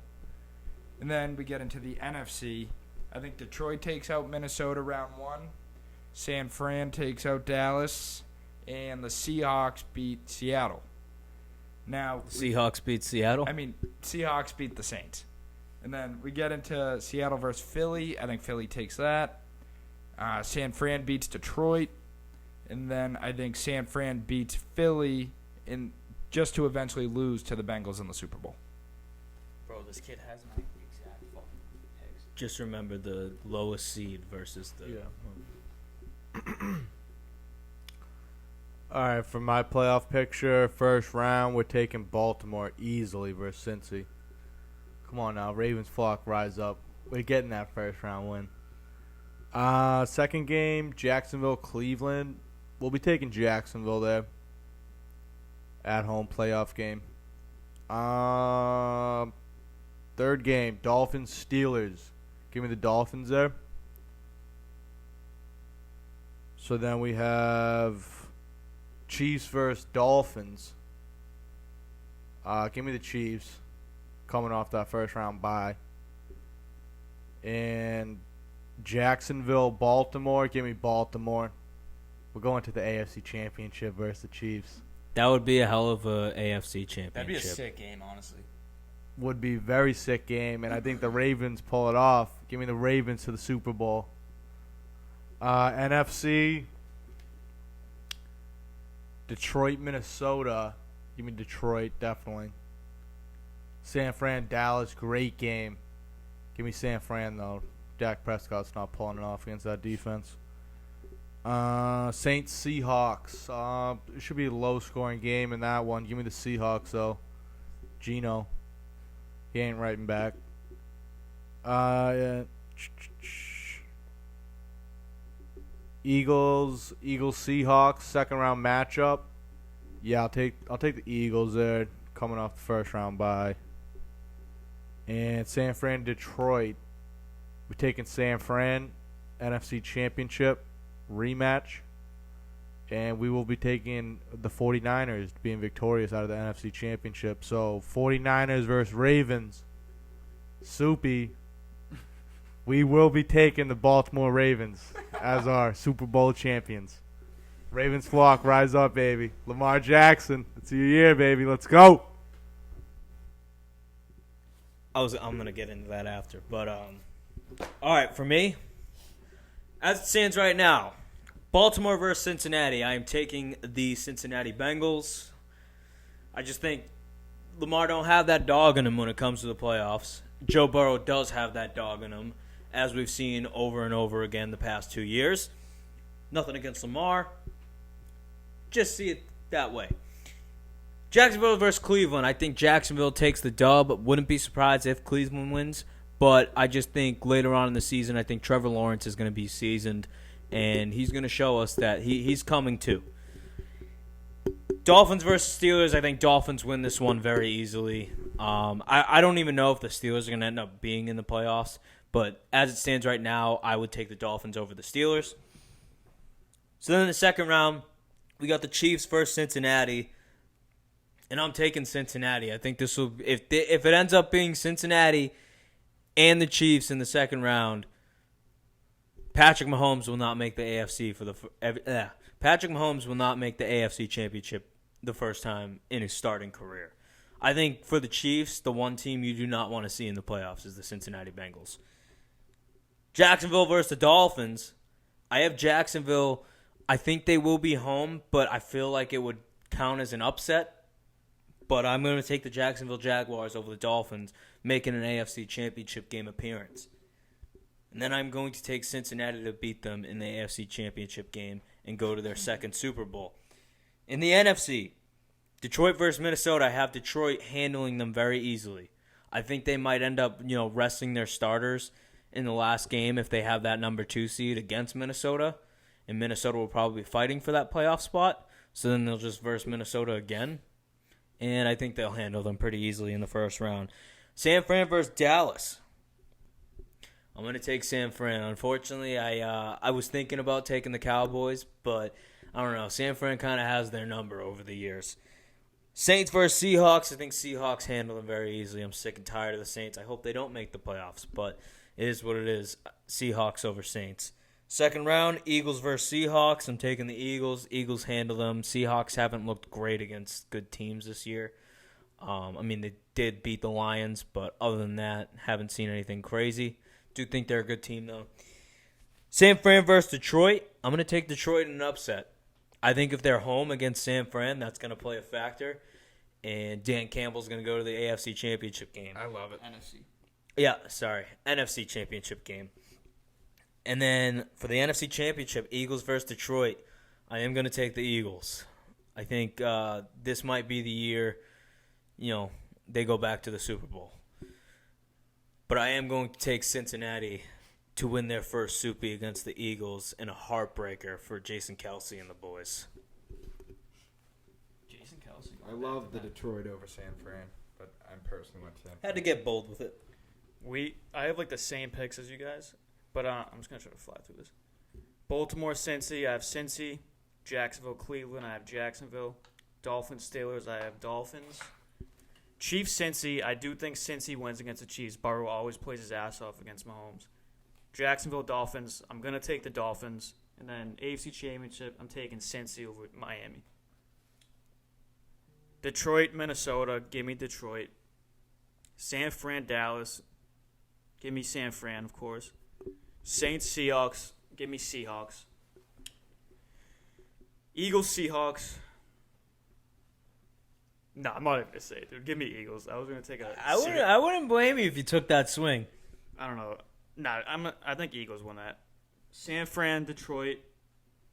B: And then we get into the NFC. I think Detroit takes out Minnesota round 1. San Fran takes out Dallas. And the Seahawks beat Seattle. Now,
A: Seahawks beat Seattle.
B: Seahawks beat the Saints. And then we get into Seattle versus Philly. I think Philly takes that. San Fran beats Detroit. And then I think San Fran beats Philly just to eventually lose to the Bengals in the Super Bowl.
C: Bro, this kid has my exact fucking picks.
A: Just remember the lowest seed versus the...
D: All right, for my playoff picture, first round, we're taking Baltimore easily versus Cincy. Come on now, Ravens flock, rise up. We're getting that first round win. Second game, Jacksonville, Cleveland. We'll be taking Jacksonville there. At home playoff game. Third game, Dolphins, Steelers. Give me the Dolphins there. So then we have Chiefs versus Dolphins. Give me the Chiefs. Coming off that first round bye. And Jacksonville, Baltimore. Give me Baltimore. We're going to the AFC Championship versus the Chiefs.
A: That would be a hell of a AFC championship.
C: That'd be a sick game, honestly.
D: Would be a very sick game, and I think the Ravens pull it off. Give me the Ravens to the Super Bowl. NFC, Detroit, Minnesota. Give me Detroit, definitely. San Fran, Dallas, great game. Give me San Fran, though. Dak Prescott's not pulling it off against that defense. Saints, Seahawks. It should be a low-scoring game in that one. Give me the Seahawks, though. Geno. He ain't writing back. Yeah. Eagles, Seahawks, second round matchup. Yeah, I'll take the Eagles there, coming off the first round bye. And San Fran, Detroit. We're taking San Fran, NFC Championship rematch. And we will be taking the 49ers being victorious out of the NFC Championship. So 49ers versus Ravens. Soupy. We will be taking the Baltimore Ravens as our Super Bowl champions. Ravens flock, rise up, baby. Lamar Jackson, it's your year, baby. Let's go.
A: I'm gonna get into that after, but all right, for me, as it stands right now, Baltimore versus Cincinnati. I am taking the Cincinnati Bengals. I just think Lamar don't have that dog in him when it comes to the playoffs. Joe Burrow does have that dog in him, as we've seen over and over again the past 2 years. Nothing against Lamar. Just see it that way. Jacksonville versus Cleveland. I think Jacksonville takes the dub. Wouldn't be surprised if Cleveland wins. But I just think later on in the season, I think Trevor Lawrence is going to be seasoned. And he's going to show us that he's coming too. Dolphins versus Steelers. I think Dolphins win this one very easily. I don't even know if the Steelers are going to end up being in the playoffs, but as it stands right now, I would take the Dolphins over the Steelers. So then in the second round, we got the Chiefs versus Cincinnati, and I'm taking Cincinnati. I think this will, if it ends up being Cincinnati and the Chiefs in the second round, Patrick Mahomes will not make the AFC Patrick Mahomes will not make the AFC Championship the first time in his starting career. I think for the Chiefs, the one team you do not want to see in the playoffs is the Cincinnati Bengals. Jacksonville versus the Dolphins. I have Jacksonville. I think they will be home, but I feel like it would count as an upset. But I'm going to take the Jacksonville Jaguars over the Dolphins, making an AFC Championship game appearance. And then I'm going to take Cincinnati to beat them in the AFC Championship game and go to their second Super Bowl. In the NFC, Detroit versus Minnesota, I have Detroit handling them very easily. I think they might end up, resting their starters in the last game if they have that number 2 seed against Minnesota. And Minnesota will probably be fighting for that playoff spot. So then they'll just verse Minnesota again. And I think they'll handle them pretty easily in the first round. San Fran versus Dallas. I'm going to take San Fran. Unfortunately, I was thinking about taking the Cowboys, but I don't know. San Fran kind of has their number over the years. Saints versus Seahawks. I think Seahawks handle them very easily. I'm sick and tired of the Saints. I hope they don't make the playoffs, but it is what it is. Seahawks over Saints. Second round, Eagles versus Seahawks. I'm taking the Eagles. Eagles handle them. Seahawks haven't looked great against good teams this year. They did beat the Lions, but other than that, haven't seen anything crazy. Do think they're a good team, though. San Fran versus Detroit. I'm going to take Detroit in an upset. I think if they're home against San Fran, that's going to play a factor. And Dan Campbell's going to go to the AFC Championship game.
D: I love it.
A: NFC Championship game. And then for the NFC Championship, Eagles versus Detroit, I am going to take the Eagles. I think this might be the year, they go back to the Super Bowl. But I am going to take Cincinnati to win their first Soupy against the Eagles in a heartbreaker for Jason Kelsey and the boys.
C: Jason Kelsey.
B: I love the Detroit over San Fran, but I'm personally went San Fran.
A: Had to get bold with it.
C: I have the same picks as you guys, but I'm just going to try to fly through this. Baltimore, Cincy, I have Cincy. Jacksonville, Cleveland, I have Jacksonville. Dolphins, Steelers, I have Dolphins. Chiefs, Cincy, I do think Cincy wins against the Chiefs. Burrow always plays his ass off against Mahomes. Jacksonville, Dolphins, I'm going to take the Dolphins. And then AFC Championship, I'm taking Cincy over Miami. Detroit, Minnesota, give me Detroit. San Fran, Dallas, give me San Fran, of course. Saints, Seahawks, give me Seahawks. Eagles, Seahawks. No, I'm not even going to say it, dude. Give me Eagles. I was going to take a...
A: I wouldn't blame you if you took that swing.
C: I don't know. No, I think Eagles win that. San Fran, Detroit.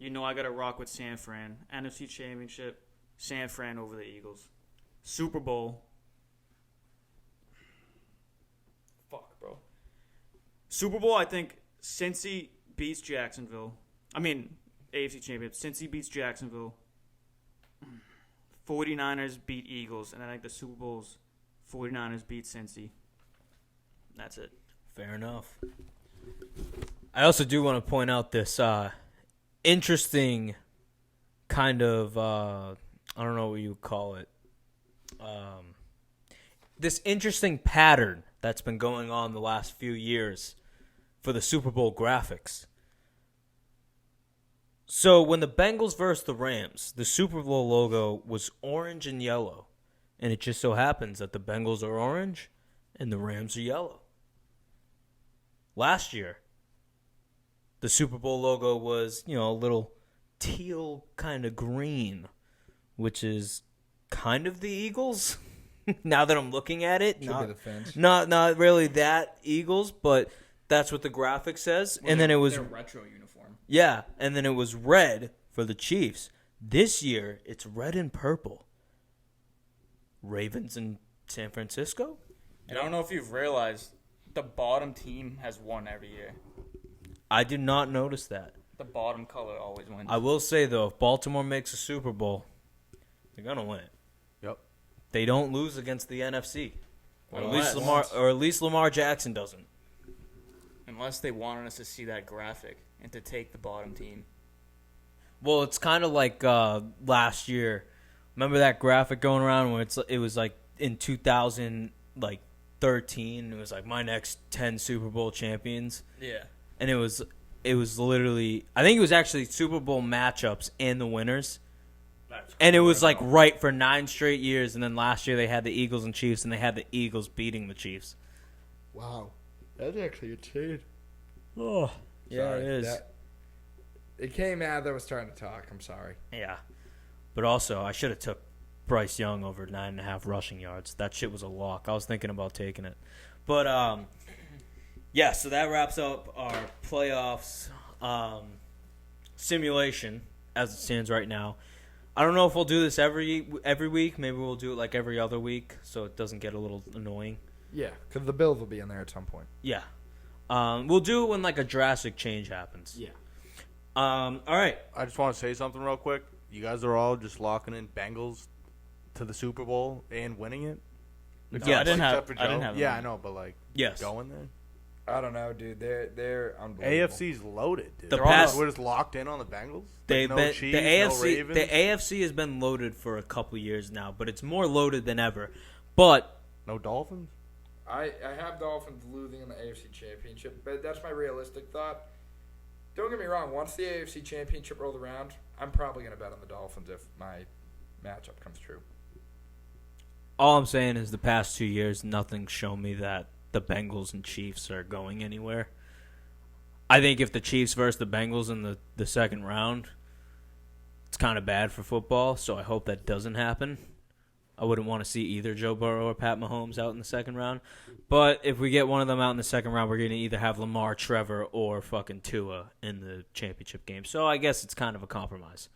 C: I got to rock with San Fran. NFC Championship, San Fran over the Eagles. Super Bowl. Fuck, bro. Super Bowl, I think Cincy beats Jacksonville. AFC Championship. Cincy beats Jacksonville. 49ers beat Eagles. And I think the Super Bowl's 49ers beat Cincy. That's it.
A: Fair enough. I also do want to point out this interesting kind of, I don't know what you would call it, this interesting pattern that's been going on the last few years for the Super Bowl graphics. So when the Bengals versus the Rams, the Super Bowl logo was orange and yellow. And it just so happens that the Bengals are orange and the Rams are yellow. Last year, the Super Bowl logo was, a little teal kind of green, which is kind of the Eagles. Now that I'm looking at it,
B: Should be the Finch.
A: not really that Eagles, but that's what the graphic says.
C: Well,
A: and then it was
C: their retro uniform.
A: Yeah, and then it was red for the Chiefs. This year, it's red and purple. Ravens in San Francisco?
C: And I don't know if you've realized, the bottom team has won every year.
A: I did not notice that.
C: The bottom color always wins.
A: I will say, though, if Baltimore makes a Super Bowl, They're gonna win it.
D: Yep.
A: They don't lose against the NFC, or
C: Unless-
A: at least Lamar Jackson doesn't.
C: Unless they wanted us to see that graphic and to take the bottom team.
A: Well, it's kind of like last year. Remember that graphic going around where it was like in 2013. It was like my next 10 Super Bowl champions,
C: Yeah.
A: and it was literally, I think it was actually Super Bowl matchups and the winners. And it was like right for 9 straight years, and then last year they had the Eagles and Chiefs, and they had the Eagles beating the Chiefs.
B: Wow. That's actually insane.
A: Oh, yeah,
B: Sorry,
A: it is.
B: It came out that I was starting to talk. I'm sorry.
A: Yeah, but also I should have took Bryce Young over 9.5 rushing yards. That shit was a lock. I was thinking about taking it, but yeah. So that wraps up our playoffs simulation as it stands right now. I don't know if we'll do this every week. Maybe we'll do it like every other week, so it doesn't get a little annoying.
B: Yeah, because the Bills will be in there at some point.
A: Yeah, we'll do it when like a drastic change happens.
B: Yeah.
A: All right.
D: I just want to say something real quick. You guys are all just locking in Bengals to the Super Bowl and winning it.
A: Yes.
C: I didn't have.
D: Except for
C: I didn't
D: Joe.
C: have.
D: Yeah,
C: them.
D: I know, but like
A: Yes.
D: going there.
B: I don't know, dude. They're unbelievable.
D: AFC's loaded, dude.
A: The
D: They're all
A: past-
D: we're just locked in on the Bengals.
A: They've
D: no
A: been
D: Chiefs,
A: the AFC.
D: no Ravens.
A: The AFC has been loaded for a couple years now, but it's more loaded than ever. But
D: no Dolphins.
B: I have Dolphins losing in the AFC Championship, but that's my realistic thought. Don't get me wrong. Once the AFC Championship rolled around, I'm probably going to bet on the Dolphins if my matchup comes true.
A: all I'm saying is the past 2 years, nothing's shown me that the Bengals and Chiefs are going anywhere. I think if the Chiefs versus the Bengals in the second round, it's kind of bad for football, so I hope that doesn't happen. I wouldn't want to see either Joe Burrow or Pat Mahomes out in the second round. But if we get one of them out in the second round, we're going to either have Lamar, Trevor, or fucking Tua in the championship game. So I guess it's kind of a compromise.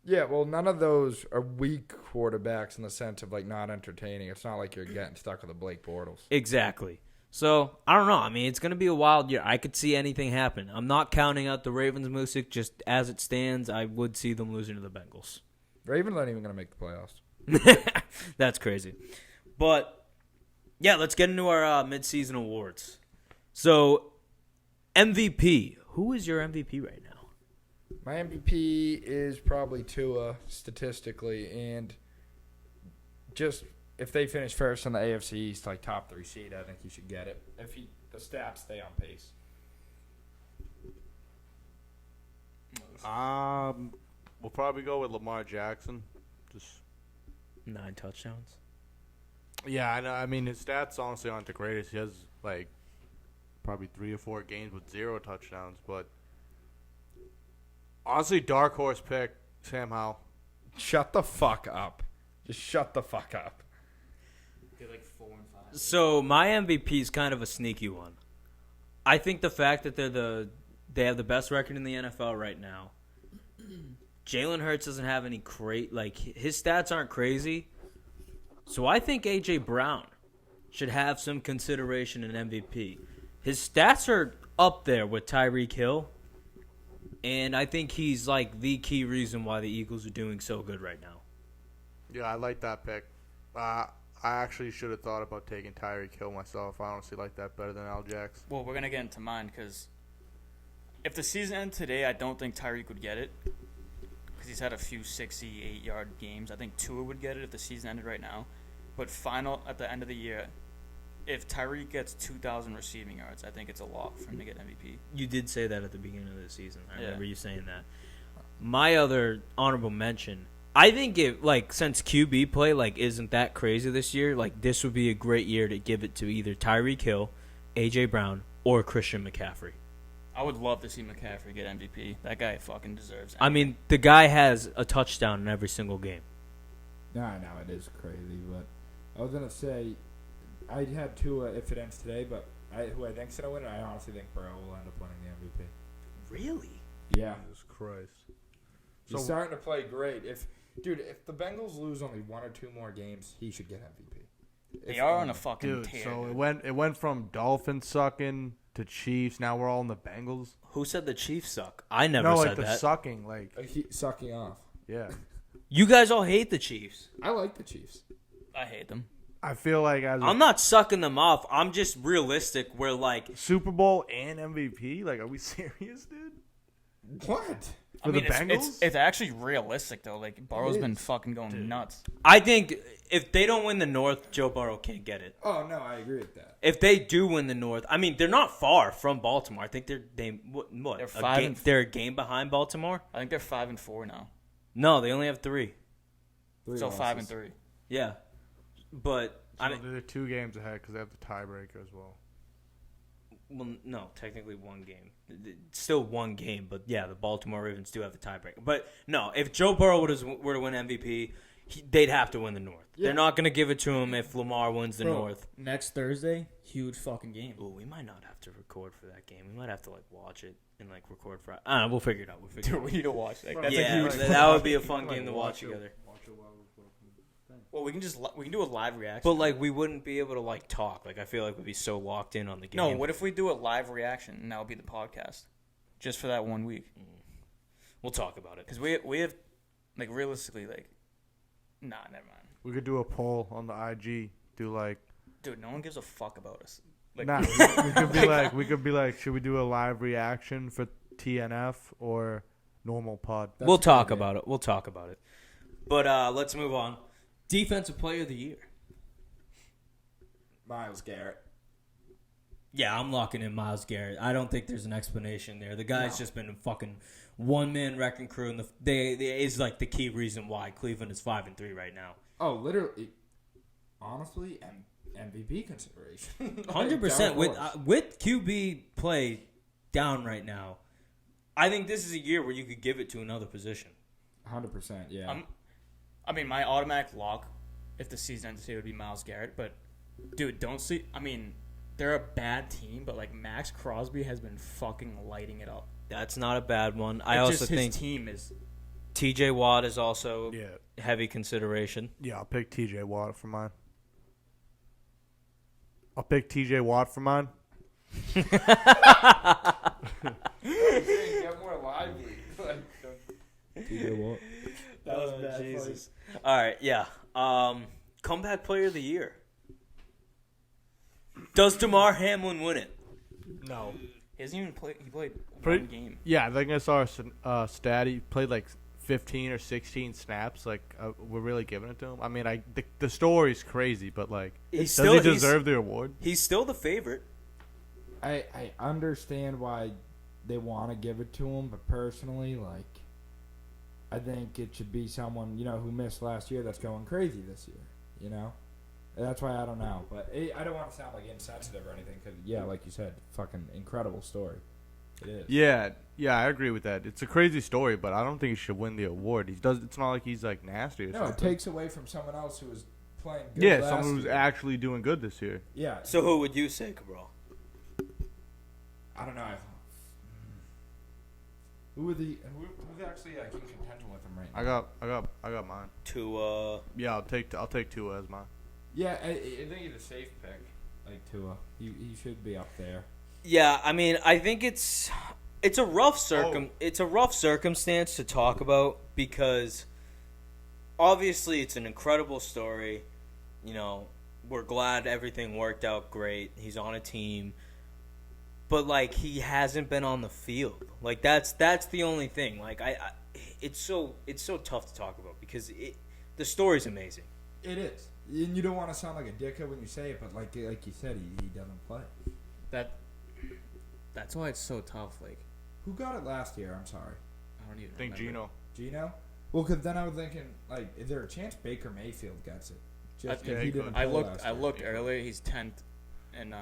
B: Yeah, well, none of those are weak quarterbacks in the sense of, like, not entertaining. It's not like you're getting stuck with a Blake Bortles.
A: Exactly. So, I don't know. I mean, it's going to be a wild year. I could see anything happen. I'm not counting out the Ravens, Music. Just as it stands, I would see them losing to the Bengals.
B: Ravens aren't even going to make the playoffs.
A: That's crazy. But, yeah, let's get into our midseason awards. So, MVP. Who is your MVP right now?
B: My MVP is probably Tua, statistically, and just if they finish first in the AFC East, like top 3 seed, I think he should get it. If the stats stay on pace.
D: We'll probably go with Lamar Jackson. Just
A: 9 touchdowns.
D: yeah, I know. I mean, his stats honestly aren't the greatest. He has like probably 3 or 4 games with 0 touchdowns, but honestly, dark horse pick Sam Howell.
B: Shut the fuck up. Just shut the fuck up.
C: They're like 4 and 5.
A: So, my MVP is kind of a sneaky one. I think the fact that they have the best record in the NFL right now. Jalen Hurts doesn't have any his stats aren't crazy. So I think A.J. Brown should have some consideration in MVP. His stats are up there with Tyreek Hill. And I think he's like the key reason why the Eagles are doing so good right now.
D: Yeah, I like that pick. I actually should have thought about taking Tyreek Hill myself. I honestly like that better than Al Jax.
C: Well, we're gonna get into mine because if the season ended today, I don't think Tyreek would get it because he's had a few 68-yard games. I think Tua would get it if the season ended right now. But at the end of the year, if Tyreek gets 2,000 receiving yards, I think it's a lock for him to get MVP.
A: You did say that at the beginning of the season. I
C: Yeah.
A: remember you saying that. My other honorable mention, I think since QB play isn't that crazy this year, this would be a great year to give it to either Tyreek Hill, AJ Brown, or Christian McCaffrey.
C: I would love to see McCaffrey get MVP. That guy fucking deserves it.
A: I mean, the guy has a touchdown in every single game.
B: No, I know it is crazy, but I was gonna say I had Tua if it ends today, but who I think's gonna win it, I honestly think Burrow will end up winning the MVP.
A: Really?
B: Yeah,
D: Jesus Christ.
B: he's
D: So-
B: starting to play great. If the Bengals lose only 1 or 2 more games, he should get MVP.
C: they are on a fucking
D: Dude,
C: tear.
D: so
C: dude.
D: it went from Dolphins sucking to Chiefs. Now we're all in the Bengals.
A: Who said the Chiefs suck? I never
D: No,
A: said
D: like the
A: that.
D: sucking,
B: Sucking off.
D: yeah.
A: You guys all hate the Chiefs.
B: I like the Chiefs.
C: I hate them.
D: I feel like as a
A: I'm not sucking them off. I'm just realistic. Where like
D: Super Bowl and MVP, like, are we serious, dude?
B: What?
D: For the Bengals?
C: It's actually realistic though. Like Burrow's been
B: is.
C: fucking going nuts.
A: I think if they don't win the North, Joe Burrow can't get it.
B: Oh no, I agree with that.
A: If they do win the North, I mean they're not far from Baltimore. I think what?
C: They're
A: a
C: 5
A: game,
C: and
A: they're a game behind Baltimore.
C: I think they're 5-4 now.
A: No, they only have 3.
C: So 5-3.
A: Yeah, but I mean,
D: they're 2 games ahead because they have the tiebreaker as well.
A: well, no, technically 1 game. It's still 1 game, but yeah, the Baltimore Ravens do have the tiebreaker. But no, if Joe Burrow were to win MVP, they'd have to win the North.
B: Yeah.
A: They're not going to give it to him if Lamar wins the North.
C: Next Thursday, huge fucking game.
A: Ooh, we might not have to record for that game. We might have to like watch it and like record for. I don't know. We'll figure it out.
C: Dude, we need to watch that. That's
A: yeah,
C: a huge.
A: that would be a fun game to watch together.
C: Well, we can do a live reaction.
A: But like, we wouldn't be able to like talk. Like, I feel like we'd be so locked in on the game.
C: No, what if we do a live reaction and that would be the podcast, just for that 1 week?
A: We'll talk about it.
C: Because we have, like, realistically, like, nah, never mind.
D: We could do a poll on the IG. Do like,
C: Dude, no one gives a fuck about us. Like,
D: nah, we could be like, should we do a live reaction for TNF or normal pod?
A: We'll talk about it. We'll talk about it. But let's move on. Defensive Player of the Year.
B: Myles Garrett.
A: Yeah, I'm locking in Myles Garrett. I don't think there's an explanation there. The guy's just been a fucking one-man wrecking crew, and they is like the key reason why Cleveland is 5-3 right now.
B: Oh, literally. Honestly, MVP consideration.
A: 100% with QB play down right now. I think this is a year where you could give it to another position.
B: 100%, yeah.
C: I mean, my automatic lock, if the season ends today, would be Myles Garrett. But, dude, don't see. I mean, they're a bad team, but like Max Crosby has been fucking lighting it up.
A: That's not a bad one. I
C: It's
A: also
C: just
A: think
C: his team is.
A: TJ Watt is also
D: Yeah.
A: heavy consideration.
D: Yeah, I'll pick TJ Watt for mine. I'll pick TJ Watt for mine.
B: Get more lively.
A: TJ Watt.
B: That was bad.
A: Jesus. All right, yeah. Comeback Player of the Year. Does DeMar Hamlin win it?
D: No.
C: He hasn't even played. He played
D: Pretty-
C: one game.
D: Yeah, I think I saw a stat. He played like 15 or 16 snaps. Like, we're really giving it to him. I mean, the story's crazy, but like, does he deserve the award?
A: He's still the favorite.
B: I understand why they want to give it to him, but personally, like, I think it should be someone, who missed last year that's going crazy this year, That's why I don't know. But I don't want to sound like insensitive or anything because, yeah, like you said, fucking incredible story. It is.
D: Yeah, I agree with that. It's a crazy story, but I don't think he should win the award. It's not like he's like nasty or
B: No,
D: something.
B: it takes away from someone else who was playing good
D: Yeah,
B: last
D: someone who's
B: year.
D: actually doing good this year.
B: Yeah.
A: So who would you say, Cabral?
B: I don't know. Who's actually in contention with him right now?
D: I got mine.
A: Yeah,
D: I'll take Tua as mine.
B: Yeah, I think he's a safe pick. Like Tua, he should be up there.
A: Yeah, I mean, I think it's a rough circumstance to talk about because obviously it's an incredible story. We're glad everything worked out great. He's on a team. But like he hasn't been on the field. Like that's the only thing. Like it's so tough to talk about because the story's amazing.
B: It is, and you don't want to sound like a dickhead when you say it, but like you said, he doesn't play.
C: That's why it's so tough. Like,
B: Who got it last year? I'm sorry.
C: I don't even
D: I think
C: remember.
B: Gino? Well, because then I was thinking, like, is there a chance Baker Mayfield gets it? Just 'cause
D: yeah,
B: he
D: he
B: didn't
D: could.
B: play
C: I
B: last year.
C: looked earlier. He's 10th, and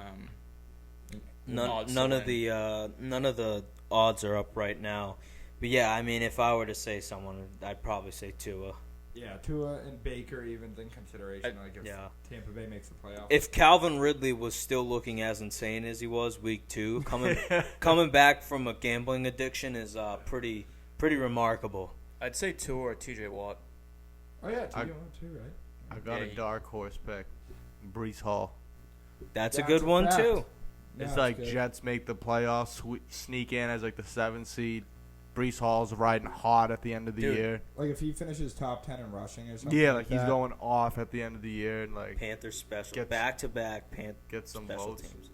A: None of the odds are up right now. But yeah, I mean, if I were to say someone, I'd probably say Tua.
B: Yeah, Tua and Baker even in consideration. Like if
A: yeah.
B: Tampa Bay makes the playoffs.
A: If Calvin Ridley was still looking as insane as he was week 2, coming back from a gambling addiction is pretty remarkable.
C: I'd say Tua or TJ Watt.
B: Oh yeah, Tua too, right?
D: I got a dark horse pick, Brees Hall.
A: That's a
B: That's
A: good
B: a
A: one
B: fact.
A: too.
B: Yeah,
D: It's
B: that's
D: like
B: good.
D: Jets make the playoffs, sneak in as like the 7th seed. Brees Hall's riding hot at the end of the
C: Dude.
D: year.
B: Like if he finishes top 10 in rushing or something.
D: Yeah,
B: like
D: he's
B: that.
D: going off at the end of the year and like
A: Panthers special.
D: Gets-
A: Back-to-back
D: get some
A: special
D: votes.
A: teams.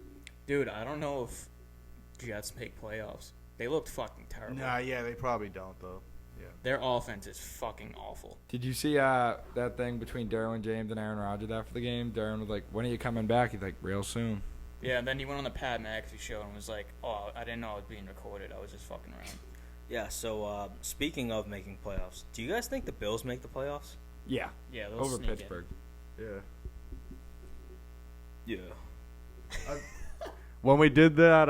C: Dude, I don't know if Jets make playoffs. They looked fucking terrible.
D: Nah, yeah, they probably don't though. Yeah.
C: Their offense is fucking awful.
B: Did you see that thing between Derwin James and Aaron Rodgers after the game? Derwin was like, "When are you coming back?" He's like, "Real soon."
C: Yeah, and then he went on the Pat McAfee show and was like, "Oh, I didn't know it was being recorded. I was just fucking around."
A: Yeah, so speaking of making playoffs, do you guys think the Bills make the playoffs?
B: Yeah,
C: Yeah, they'll
B: over
C: sneak in.
B: Pittsburgh.
D: Yeah.
A: Yeah.
D: When we did that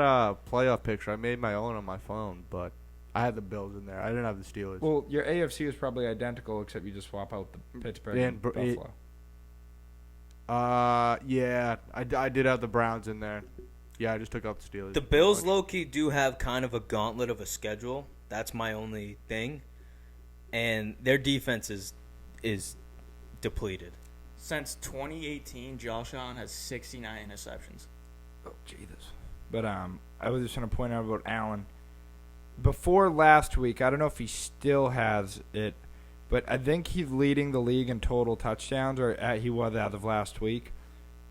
D: playoff picture, I made my own on my phone, but I had the Bills in there. I didn't have the Steelers.
B: Well, your AFC is probably identical, except you just swap out the Pittsburgh
D: And
B: and Buffalo.
D: Yeah, I did have the Browns in there. Yeah, I just took out the Steelers.
A: The Bills low-key do have kind of a gauntlet of a schedule. That's my only thing. And their defense is depleted.
C: Since 2018, Josh Allen has 69 interceptions.
B: Oh, Jesus. But I was just going to point out about Allen. Before last week, I don't know if he still has it, but I think he's leading the league in total touchdowns, or he was as of last week.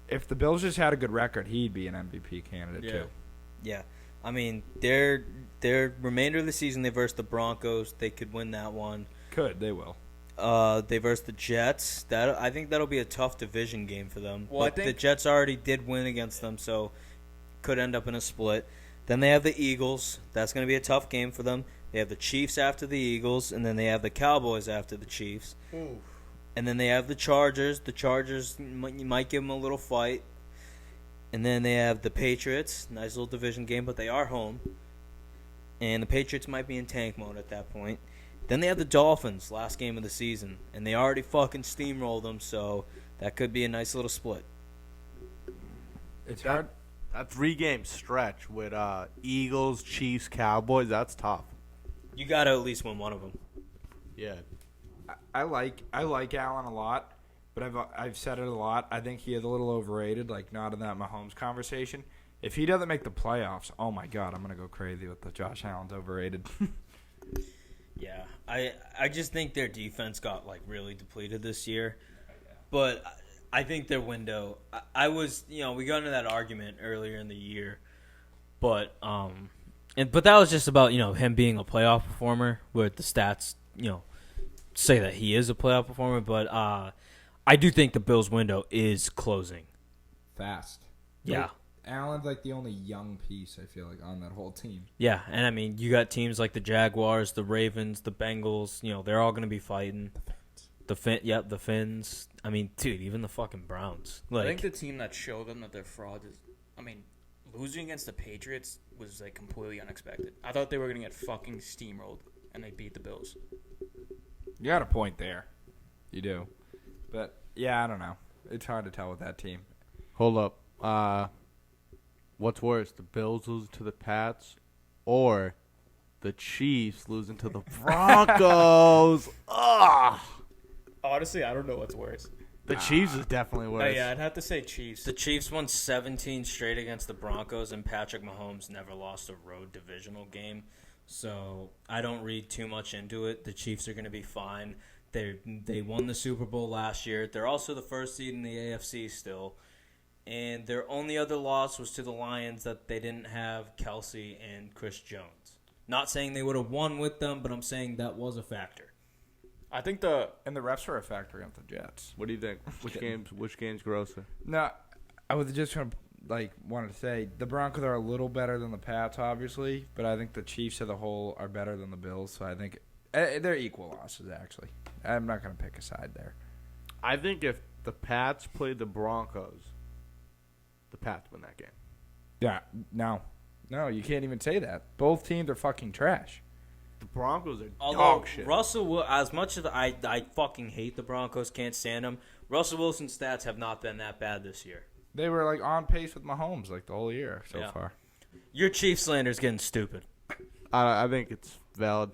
B: If the Bills just had a good record, he'd be an MVP candidate too.
A: Yeah. I mean, their remainder of the season, they versus the Broncos. They could win that one.
B: They will.
A: They versus the Jets. I think that'll be a tough division game for them.
C: Well,
A: but the Jets already did win against them, so could end up in a split. Then they have the Eagles. That's going to be a tough game for them. They have the Chiefs after the Eagles, and then they have the Cowboys after the Chiefs.
C: Ooh.
A: And then they have the Chargers. The Chargers might give them a little fight. And then they have the Patriots. Nice little division game, but they are home. And the Patriots might be in tank mode at that point. Then they have the Dolphins, last game of the season. And they already fucking steamrolled them, so that could be a nice little split.
B: It's hard.
D: That 3-game stretch with Eagles, Chiefs, Cowboys, that's tough.
A: You got to at least win one of them.
D: Yeah.
B: I like Allen a lot, but I've said it a lot. I think he is a little overrated, like not in that Mahomes conversation. If he doesn't make the playoffs, oh my God, I'm gonna go crazy with the Josh Allen's overrated.
A: Yeah, I just think their defense got like really depleted this year, but I think their window. I was, we got into that argument earlier in the year, but but that was just about him being a playoff performer, where the stats say that he is a playoff performer. But I do think the Bills' window is closing.
B: Fast.
A: Yeah.
B: Like, Allen's like the only young piece, I feel like, on that whole team.
A: Yeah, and I mean, you got teams like the Jaguars, the Ravens, the Bengals. They're all going to be fighting. The Finns. I mean, dude, even the fucking Browns.
C: I think the team that showed them that they're frauds is, losing against the Patriots was like completely unexpected. I thought they were going to get fucking steamrolled, and they beat the Bills.
B: You got a point there. You do. But, yeah, I don't know. It's hard to tell with that team.
D: Hold up. What's worse, the Bills losing to the Pats or the Chiefs losing to the Broncos? Ugh.
C: Honestly, I don't know what's worse.
D: The Chiefs is definitely worse.
C: Yeah, I'd have to say Chiefs.
A: The Chiefs won 17 straight against the Broncos, and Patrick Mahomes never lost a road divisional game. So I don't read too much into it. The Chiefs are going to be fine. They won the Super Bowl last year. They're also the first seed in the AFC still. And their only other loss was to the Lions, that they didn't have Kelsey and Chris Jones. Not saying they would have won with them, but I'm saying that was a factor.
C: I think
B: And the refs were a factor against the Jets.
D: What do you think? Which game's grosser?
B: No, I was just going to, wanted to say, the Broncos are a little better than the Pats, obviously, but I think the Chiefs as a whole are better than the Bills, so I think they're equal losses, actually. I'm not going to pick a side there.
D: I think if the Pats played the Broncos, the Pats win that game.
B: Yeah, no, you can't even say that. Both teams are fucking trash.
D: The Broncos are
A: Although
D: dog shit.
A: as much as I fucking hate the Broncos, can't stand them, Russell Wilson's stats have not been that bad this year.
B: They were on pace with Mahomes the whole year so
A: Yeah.
B: far.
A: Your Chiefs slander is getting stupid.
D: I think it's valid.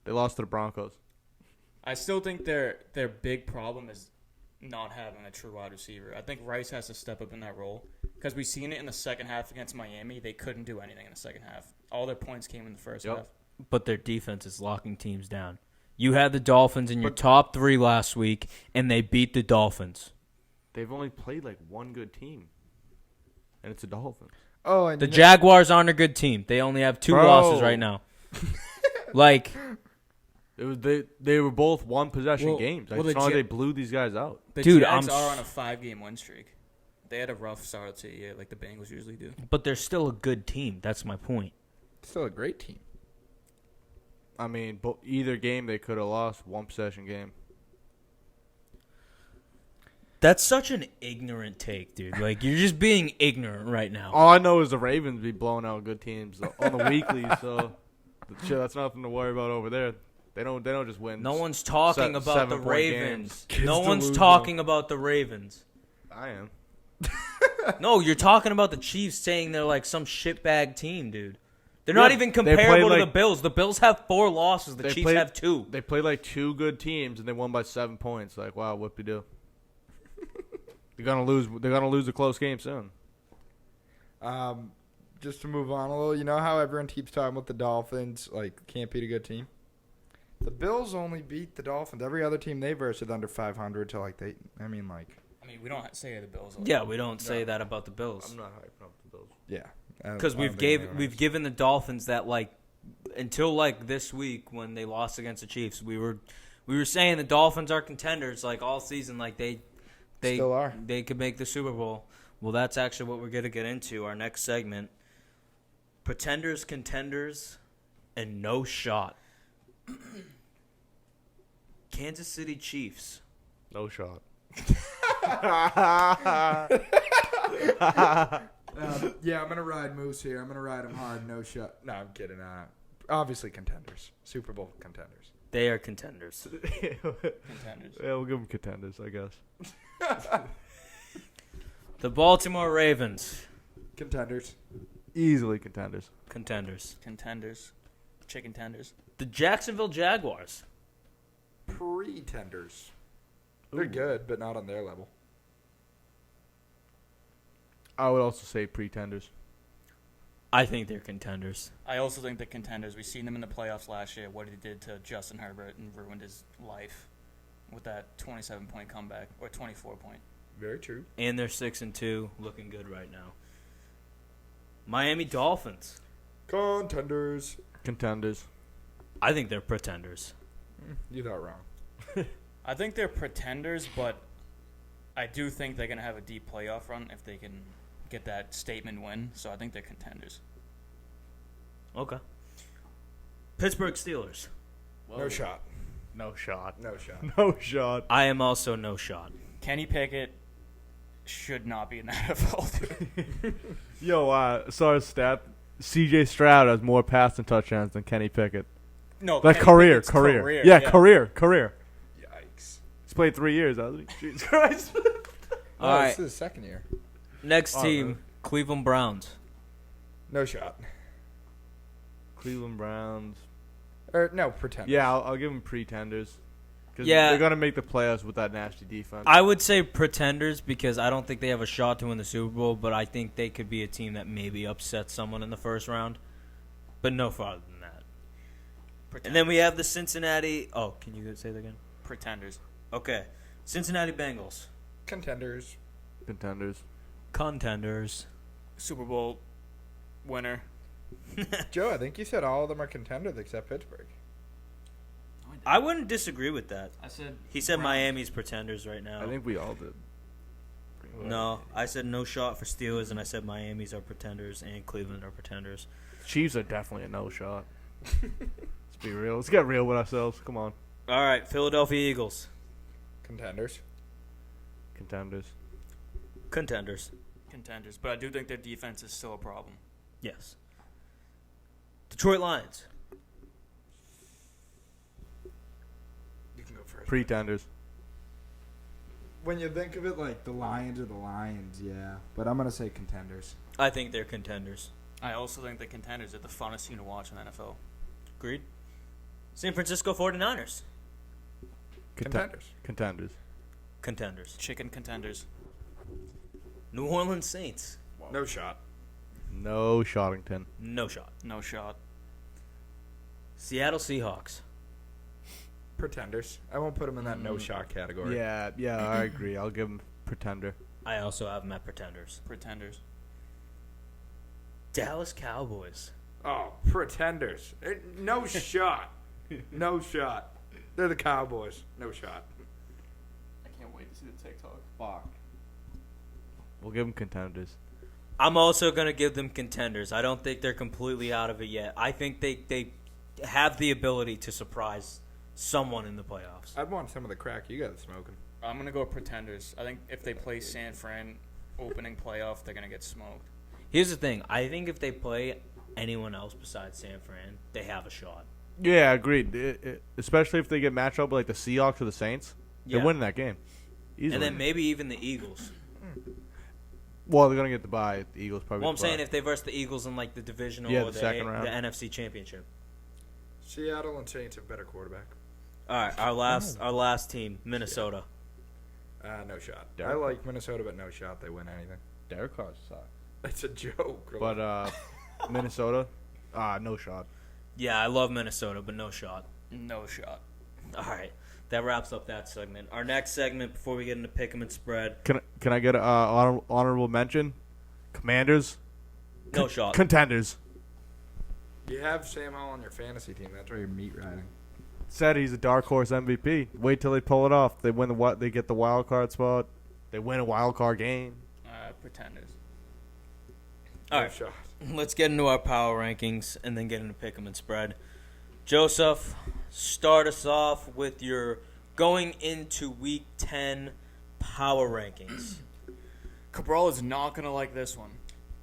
D: They lost to the Broncos.
C: I still think their big problem is not having a true wide receiver. I think Rice has to step up in that role, because we've seen it in the second half against Miami. They couldn't do anything in the second half. All their points came in the first half.
A: but their defense is locking teams down. You had the Dolphins in your top 3 last week, and they beat the Dolphins.
D: They've only played like one good team, and it's the Dolphins.
B: Oh, and
A: The Jaguars aren't a good team. They only have 2 losses right now. Like,
D: It was they were both one possession games. I
C: the
D: saw they blew these guys out.
C: The
A: Dude,
C: Jags are on a 5-game win streak. They had a rough start to the year, like the Bengals usually do.
A: but they're still a good team. That's my point.
B: still a great team.
D: I mean, either game they could have lost, one possession game.
A: That's such an ignorant take, dude. Like, you're just being ignorant right now.
D: All I know is the Ravens be blowing out good teams on the weekly, so that's nothing to worry about over there. They don't just win.
A: No one's talking about the
D: 7-point
A: Ravens.
D: games.
A: No
D: Kids
A: one's
D: delusional.
A: talking about the Ravens.
D: I am.
A: No, you're talking about the Chiefs saying they're like some shitbag team, dude. They're not even
D: they
A: comparable
D: play
A: to the Bills. The Bills have 4 losses. The Chiefs have 2.
D: They played like 2 good teams and they won by 7 points. Like, wow, whoop-de-doo. They're gonna lose. They're gonna lose a close game soon.
B: Just to move on a little, you know how everyone keeps talking about the Dolphins, like, can't beat a good team? The Bills only beat the Dolphins. Every other team they versed under 500 to, like, I mean,
C: we don't say the Bills.
A: Yeah, we don't say that about the Bills.
D: I'm not hyping up the Bills.
B: yeah.
A: Because we've given the Dolphins that, like, until like this week when they lost against the Chiefs, we were saying the Dolphins are contenders like all season, like they
B: Still are.
A: They could make the Super Bowl. Well, that's actually what we're gonna get into our next segment: pretenders, contenders, and no shot. Kansas City Chiefs.
D: No shot.
B: Yeah, I'm going to ride Moose here. I'm going to ride him hard. No shot. No, I'm kidding. Obviously contenders. Super Bowl contenders.
A: They are contenders.
C: Contenders.
D: Yeah, we'll give them contenders, I guess.
A: The Baltimore Ravens.
B: Contenders.
D: Easily contenders.
A: Contenders.
C: Contenders. Chicken tenders.
A: The Jacksonville Jaguars.
B: Pretenders. They're good, but not on their level.
D: I would also say pretenders.
A: I think they're contenders.
C: I also think the contenders. We've seen them in the playoffs last year. What he did to Justin Herbert and ruined his life with that 27-point comeback or 24-point.
B: Very true.
A: And they're 6-2, looking good right now. Miami Dolphins.
B: Contenders.
D: Contenders.
A: I think they're pretenders.
B: You thought wrong.
C: I think they're pretenders, but I do think they're going to have a deep playoff run if they can get that statement win. So I think they're contenders.
A: Okay. Pittsburgh Steelers.
B: No shot.
D: No shot.
B: No shot.
D: No shot.
A: I am also no shot.
C: Kenny Pickett should not be in the NFL, dude.
D: Yo, saw a stat. CJ Stroud has more passing touchdowns than Kenny Pickett.
C: No,
D: Like
C: Kenny
D: career.
C: Pickett's career.
D: Yeah, career.
B: Yikes.
D: He's played 3 years, hasn't he? Jesus Christ.
A: All right.
B: This is his second year.
A: Next
D: Oh,
A: team,
D: really?
A: Cleveland Browns.
B: No shot.
D: Cleveland Browns.
B: Or no, pretenders.
D: Yeah, I'll give them pretenders. Because
A: Yeah.
D: they're going to make the playoffs with that nasty defense.
A: I would say pretenders because I don't think they have a shot to win the Super Bowl, but I think they could be a team that maybe upsets someone in the first round. But no farther than that. And then we have the Cincinnati. Oh, can you say that again?
C: Pretenders.
A: Okay. Cincinnati Bengals.
B: Contenders.
D: Contenders.
A: Contenders.
C: Super Bowl winner.
B: Joe, I think you said all of them are contenders except Pittsburgh.
A: I wouldn't disagree with that.
C: I said
A: He said
C: Browns.
A: Miami's pretenders right now.
D: I think we all did.
A: No, I said no shot for Steelers, and I said Miami's are pretenders and Cleveland are pretenders.
D: Chiefs are definitely a no shot. Let's be real. Let's get real with ourselves. Come on.
A: All right, Philadelphia Eagles.
B: Contenders.
D: Contenders.
A: Contenders.
C: Contenders. But I do think their defense is still a problem.
A: Yes. Detroit Lions.
B: You can go first.
D: Pretenders.
B: When you think of it, like, the Lions are the Lions, yeah. But I'm going to say contenders.
A: I think they're contenders.
C: I also think the contenders are the funnest team to watch in the NFL.
A: Agreed. San Francisco 49ers.
B: Contenders.
D: Contenders.
A: Contenders.
C: Chicken contenders.
A: New Orleans Saints.
B: No shot.
D: No Shottington.
A: No shot.
C: No shot.
A: Seattle Seahawks.
B: Pretenders. I won't put them in that no-shot category.
D: Yeah, I agree. I'll give them pretender.
A: I also have them at pretenders.
C: Pretenders.
A: Dallas Cowboys.
B: Oh, pretenders. No shot. No shot. They're the Cowboys. No shot.
C: I can't wait to see the TikTok.
B: Fuck.
D: We'll give them contenders.
A: I'm also going to give them contenders. I don't think they're completely out of it yet. I think they have the ability to surprise someone in the playoffs.
B: I'd want some of the crack you got smoking.
C: I'm going to go pretenders. I think if they play San Fran opening playoff, they're going to get smoked.
A: Here's the thing. I think if they play anyone else besides San Fran, they have a shot.
D: Yeah, agreed. Especially if they get matched up with like the Seahawks or the Saints, they're winning that game. Easily.
A: And then maybe even the Eagles.
D: Well, they're gonna get the bye. The Eagles probably.
A: Well, I'm saying if they verse the Eagles in like the divisional or
D: the second round,
A: the NFC Championship.
B: Seattle and Saints have better quarterback.
A: All right, our last team, Minnesota.
B: No shot. I like Minnesota, but no shot. They win anything.
D: Derek Carr sucks.
B: That's a joke.
D: But Minnesota, no shot.
A: Yeah, I love Minnesota, but no shot.
C: No shot.
A: All right, that wraps up that segment. Our next segment, before we get into pick 'em and spread.
D: Can I get an honorable mention? Commanders.
A: No shot.
D: Contenders.
B: You have Sam Howell on your fantasy team. That's why you're meat riding.
D: Said he's a dark horse MVP. Wait till they pull it off. They win they get the wild card spot. They win a wild card game.
C: Pretenders.
A: All
B: No
A: right,
B: shot.
A: let's get into our power rankings and then get into pick 'em and spread. Joseph, start us off with your going into Week 10 power rankings.
C: Cabral is not going to like this one.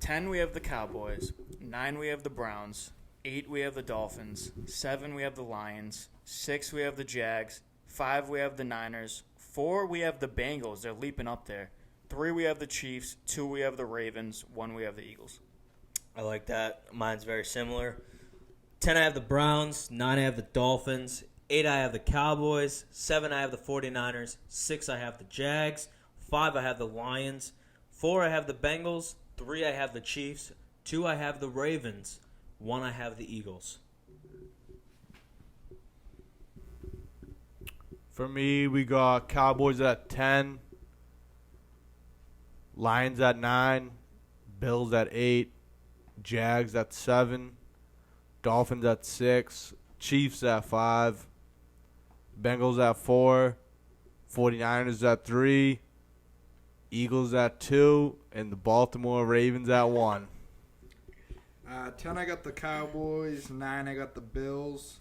C: 10, we have the Cowboys. 9, we have the Browns. 8, we have the Dolphins. 7, we have the Lions. 6, we have the Jags. 5, we have the Niners. 4, we have the Bengals. They're leaping up there. 3, we have the Chiefs. 2, we have the Ravens. 1, we have the Eagles.
A: I like that. Mine's very similar. 10, I have the Browns. 9, I have the Dolphins. 8, I have the Cowboys. 7, I have the 49ers. 6, I have the Jags. 5, I have the Lions. 4, I have the Bengals. 3, I have the Chiefs. 2, I have the Ravens. 1, I have the Eagles.
D: For me, we got Cowboys at 10, Lions at 9, Bills at 8, Jags at 7, Dolphins at 6, Chiefs at 5, Bengals at 4, 49ers at 3, Eagles at 2, and the Baltimore Ravens at 1.
B: 10, I got the Cowboys. 9, I got the Bills.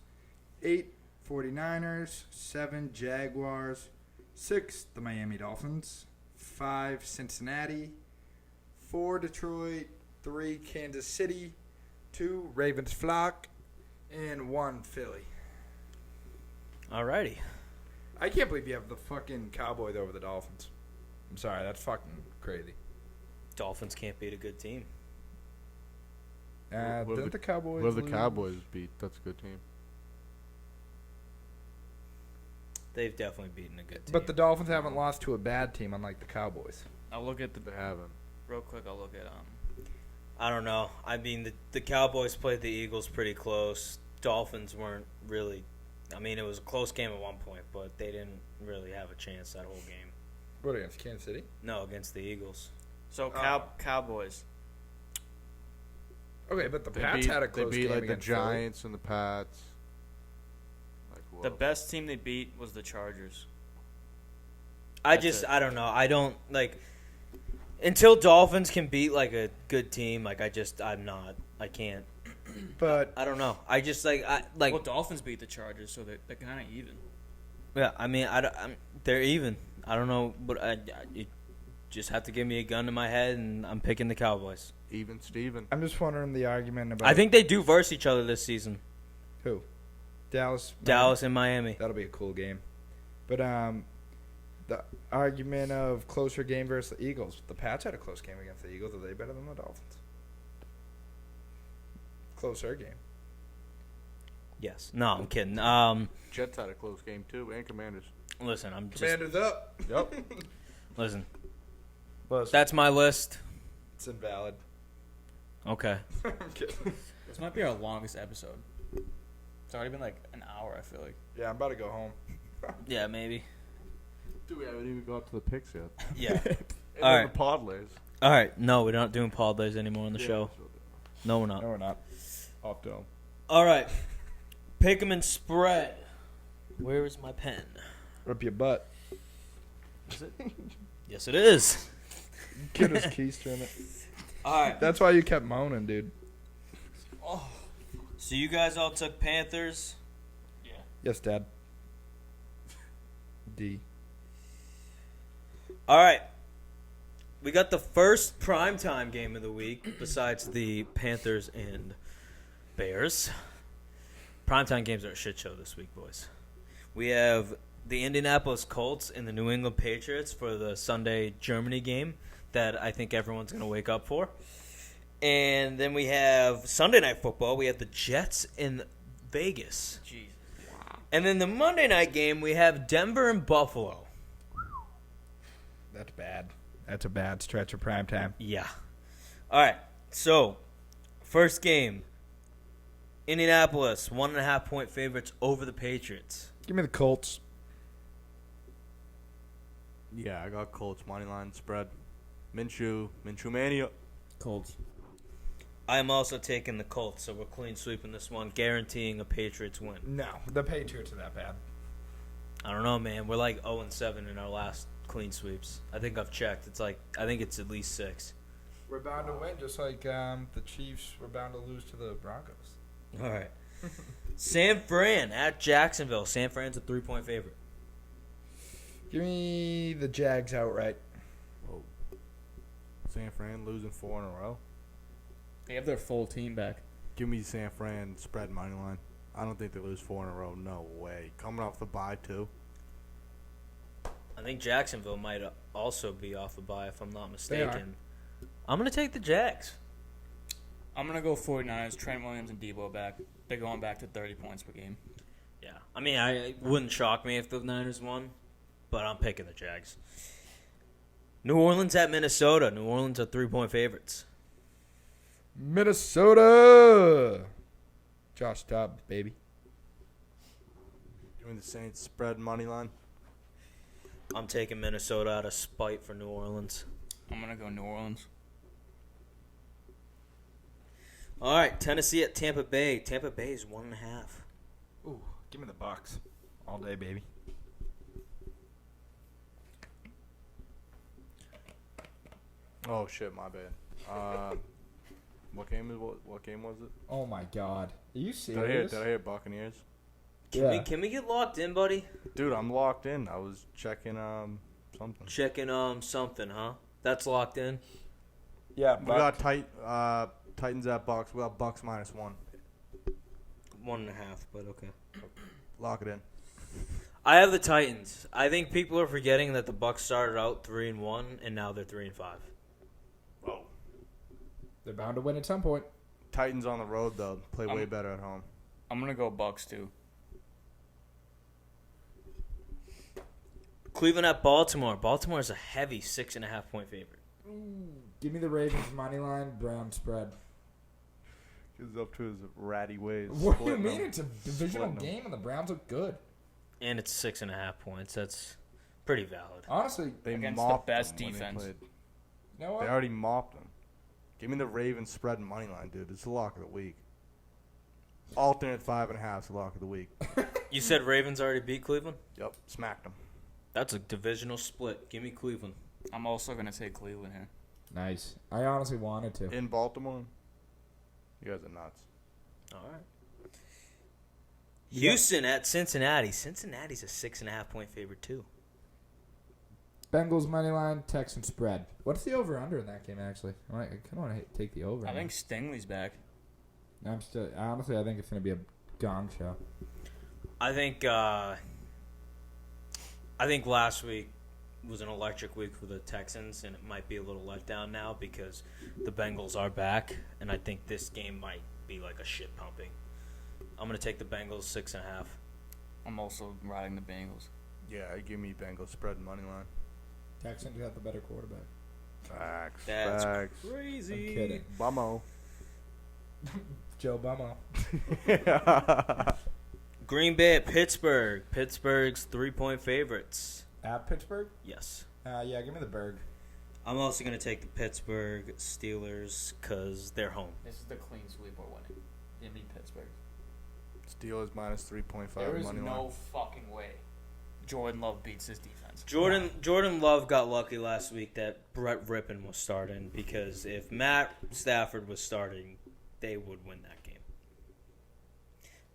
B: 8, 49ers. 7, Jaguars. 6, the Miami Dolphins. 5, Cincinnati. 4, Detroit. 3, Kansas City. 2, Ravens Flock. And 1, Philly.
A: Alrighty.
B: I can't believe you have the fucking Cowboys over the Dolphins. I'm sorry, that's fucking crazy.
A: Dolphins can't beat a good team.
B: Didn't the Cowboys
D: Whoever the
B: lose?
D: Cowboys beat, that's a good team.
A: They've definitely beaten a good team.
B: But the Dolphins haven't lost to a bad team, unlike the Cowboys.
C: I'll look at the
D: They haven't.
C: real quick. I'll look at
A: I don't know. I mean, the Cowboys played the Eagles pretty close. Dolphins weren't really. I mean, it was a close game at one point, but they didn't really have a chance that whole game.
B: What, against Kansas City?
A: No, against the Eagles.
C: So Cowboys.
B: Okay, but the Pats had a close
D: They beat
B: game
D: like the
B: against Philly.
D: Giants and the Pats. Like, whoa.
C: The best team they beat was the Chargers.
A: I
C: That's it.
A: I don't know. I don't like until Dolphins can beat like a good team. Like I can't.
B: But
A: I don't know. I just
C: Well, Dolphins beat the Chargers, so they're kind of even.
A: Yeah, I mean, they're even. I don't know, but you just have to give me a gun to my head, and I'm picking the Cowboys.
D: Even Steven.
B: I'm just wondering the argument about
A: I think they do verse each other this season.
B: who? Dallas.
A: Dallas and Miami.
B: That'll be a cool game. But the argument of closer game versus the Eagles. The Pats had a close game against the Eagles. Are they better than the Dolphins? Closer game.
A: Yes. No, I'm kidding.
D: Jets had a close game too, and Commanders.
A: Listen, I'm just
B: Commanders up.
D: Yep.
A: listen.
B: Plus,
A: That's my list.
B: it's invalid.
A: Okay.
B: I'm kidding.
C: This might be our longest episode. It's already been like an hour, I feel like.
B: Yeah, I'm about to go home.
A: Yeah, maybe.
D: Dude, we haven't even got to the picks yet.
A: Yeah.
D: And
A: All
D: then
A: right.
D: the Podlays.
A: All right. No, we're not doing parlays anymore on the show. No, we're not.
B: No, we're not.
D: Up down.
A: All right. Pick 'em and spread. Where is my pen?
B: Rip your butt.
C: Is it?
A: Yes, it is.
B: Get his keys to it.
A: All right.
B: That's why you kept moaning, dude.
A: So you guys all took Panthers.
C: Yeah.
B: Yes, Dad. D.
A: All right. We got the first primetime game of the week besides the Panthers and Bears. Primetime games are a shit show this week, boys. We have the Indianapolis Colts and the New England Patriots for the Sunday Germany game that I think everyone's going to wake up for. And then we have Sunday Night Football. We have the Jets in Vegas.
C: Jesus.
A: And then the Monday night game, we have Denver and Buffalo.
B: That's bad. That's a bad stretch of prime time.
A: Yeah. All right. So, first game. Indianapolis, 1.5 point favorites over the Patriots.
B: Give me the Colts.
D: Yeah, I got Colts money line spread. Minshew mania.
C: Colts.
A: I am also taking the Colts, so we're clean sweeping this one, guaranteeing a Patriots win.
B: No, the Patriots are that bad.
A: I don't know, man. We're like 0-7 in our last clean sweeps. I think I've checked. I think it's at least 6.
B: We're bound to win, just like the Chiefs were bound to lose to the Broncos.
A: All right. San Fran at Jacksonville. San Fran's a 3-point favorite.
B: Give me the Jags outright.
D: Whoa. San Fran losing 4 in a row.
C: They have their full team back.
D: Give me San Fran spread money line. I don't think they lose 4 in a row. No way. Coming off the bye too.
A: I think Jacksonville might also be off a bye, if I'm not
B: They are.
A: mistaken. I'm going to take the Jags.
C: I'm going to go 49ers, Trent Williams, and Debo back. They're going back to 30 points per game.
A: Yeah. I mean, it wouldn't shock me if the Niners won, but I'm picking the Jags. New Orleans at Minnesota. New Orleans are 3-point favorites.
B: Minnesota. Josh Dobbs, baby.
D: Give me the Saints spread money line.
A: I'm taking Minnesota out of spite for New Orleans.
C: I'm going to go New Orleans.
A: All right, Tennessee at Tampa Bay. Tampa Bay is 1.5.
B: Ooh, give me the Bucks. All day, baby.
D: Oh shit, my bad. What game was it?
B: Oh my God. Are you
D: Did I
B: serious?
D: hear Buccaneers?
A: Can we get locked in, buddy?
D: Dude, I'm locked in. I was checking something.
A: Checking something, huh? That's locked in.
B: Yeah,
D: We got Titans at Bucks. We got Bucks -1.
A: 1.5, but okay.
D: Lock it in.
A: I have the Titans. I think people are forgetting that the Bucks started out 3-1 and now they're 3-5.
D: Whoa.
B: They're bound to win at some point.
D: Titans on the road though. Play way better at home.
C: I'm going to go Bucks, too.
A: Cleveland at Baltimore. Baltimore is a heavy 6.5 point favorite.
B: Give me the Ravens money line, Brown spread.
D: He's up to his ratty ways.
B: What do you
D: Splitting
B: mean?
D: them.
B: It's a divisional
D: Splitting them.
B: game and the Browns look good.
A: And it's 6.5 points. That's pretty valid.
B: Honestly,
D: They
C: Against the
D: mopped
C: best
D: them when they
C: defense.
D: played.
B: you know what?
D: They already mopped them. Give me the Ravens spread money line, dude. It's the lock of the week. Alternate 5.5 is the lock of the week.
A: You said Ravens already beat Cleveland?
D: Yep, smacked them.
A: That's a divisional split. Give me Cleveland.
C: I'm also going to take Cleveland here.
B: Nice. I honestly wanted to.
D: In Baltimore, you guys are nuts.
A: All right. Houston at Cincinnati. Cincinnati's a 6.5 point favorite, too.
B: Bengals money line, Texans spread. What's the over/under in that game? Actually, I kind of want to take the over.
C: I think Stingley's back.
B: Honestly, I think it's going to be a gong show.
A: I think last week was an electric week for the Texans, and it might be a little letdown now because the Bengals are back, and I think this game might be like a shit pumping. I'm going to take the Bengals 6.5.
C: I'm also riding the Bengals.
D: Yeah, give me Bengals spread money line.
B: Texans got the better quarterback.
D: Facts.
A: That's
D: Facts.
A: crazy.
B: I'm kidding.
D: Bummo.
B: Joe Bummo.
A: Green Bay at Pittsburgh. Pittsburgh's 3-point favorites.
B: At Pittsburgh?
A: Yes.
B: Yeah, give me the Berg.
A: I'm also going to take the Pittsburgh Steelers because they're home.
C: This is the clean sweep we're winning. Give me Pittsburgh.
D: Steelers minus 3.5
C: There is
D: money
C: no
D: line.
C: fucking way Jordan Love beats his defense.
A: Jordan Love got lucky last week that Brett Rippon was starting because if Matt Stafford was starting, they would win that game.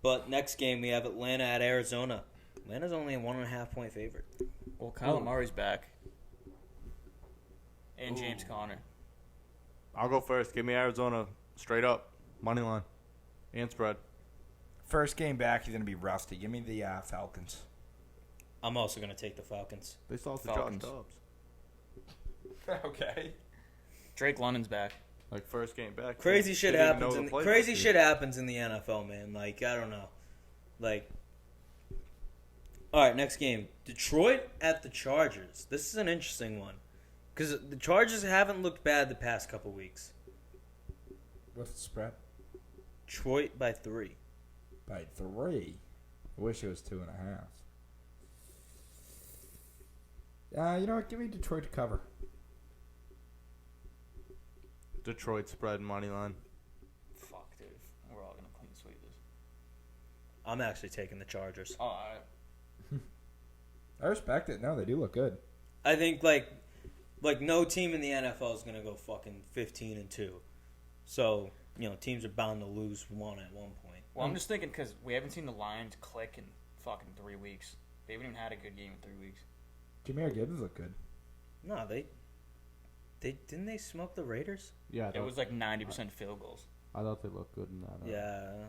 A: But next game, we have Atlanta at Arizona. Atlanta's only a 1.5-point favorite.
C: Well, Kyler Murray's back. And James Conner.
D: I'll go first. Give me Arizona straight up money line and spread.
B: First game back, he's going to be rusty. Give me the Falcons.
A: I'm also going to take the Falcons.
D: They lost to
C: Falcons.
D: Josh Dobbs.
B: Okay.
C: Drake London's back.
D: Like first game back.
A: Crazy
D: They
A: shit
D: didn't even
A: happens.
D: know the playbook,
A: Crazy
D: dude.
A: shit happens in the NFL, man. Like I don't know. Like, all right, next game, Detroit at the Chargers. This is an interesting one because the Chargers haven't looked bad the past couple weeks.
B: What's the spread?
A: Detroit by 3.
B: By 3. I wish it was 2.5. You know what? Give me Detroit to cover.
D: Detroit spread money line.
C: Fuck, dude. We're all going to clean sweep this.
A: I'm actually taking the Chargers.
C: Oh, all right.
B: I respect it. No, they do look good.
A: I think like no team in the NFL is gonna go fucking 15-2. So teams are bound to lose one at one point.
C: Well, I'm just thinking because we haven't seen the Lions click in fucking 3 weeks. They haven't even had a good game in 3 weeks.
B: Jameer Gibbs look good.
A: No, they didn't they smoke the Raiders?
D: Yeah,
C: It was like 90% field goals.
D: I thought they looked good in that.
A: Yeah.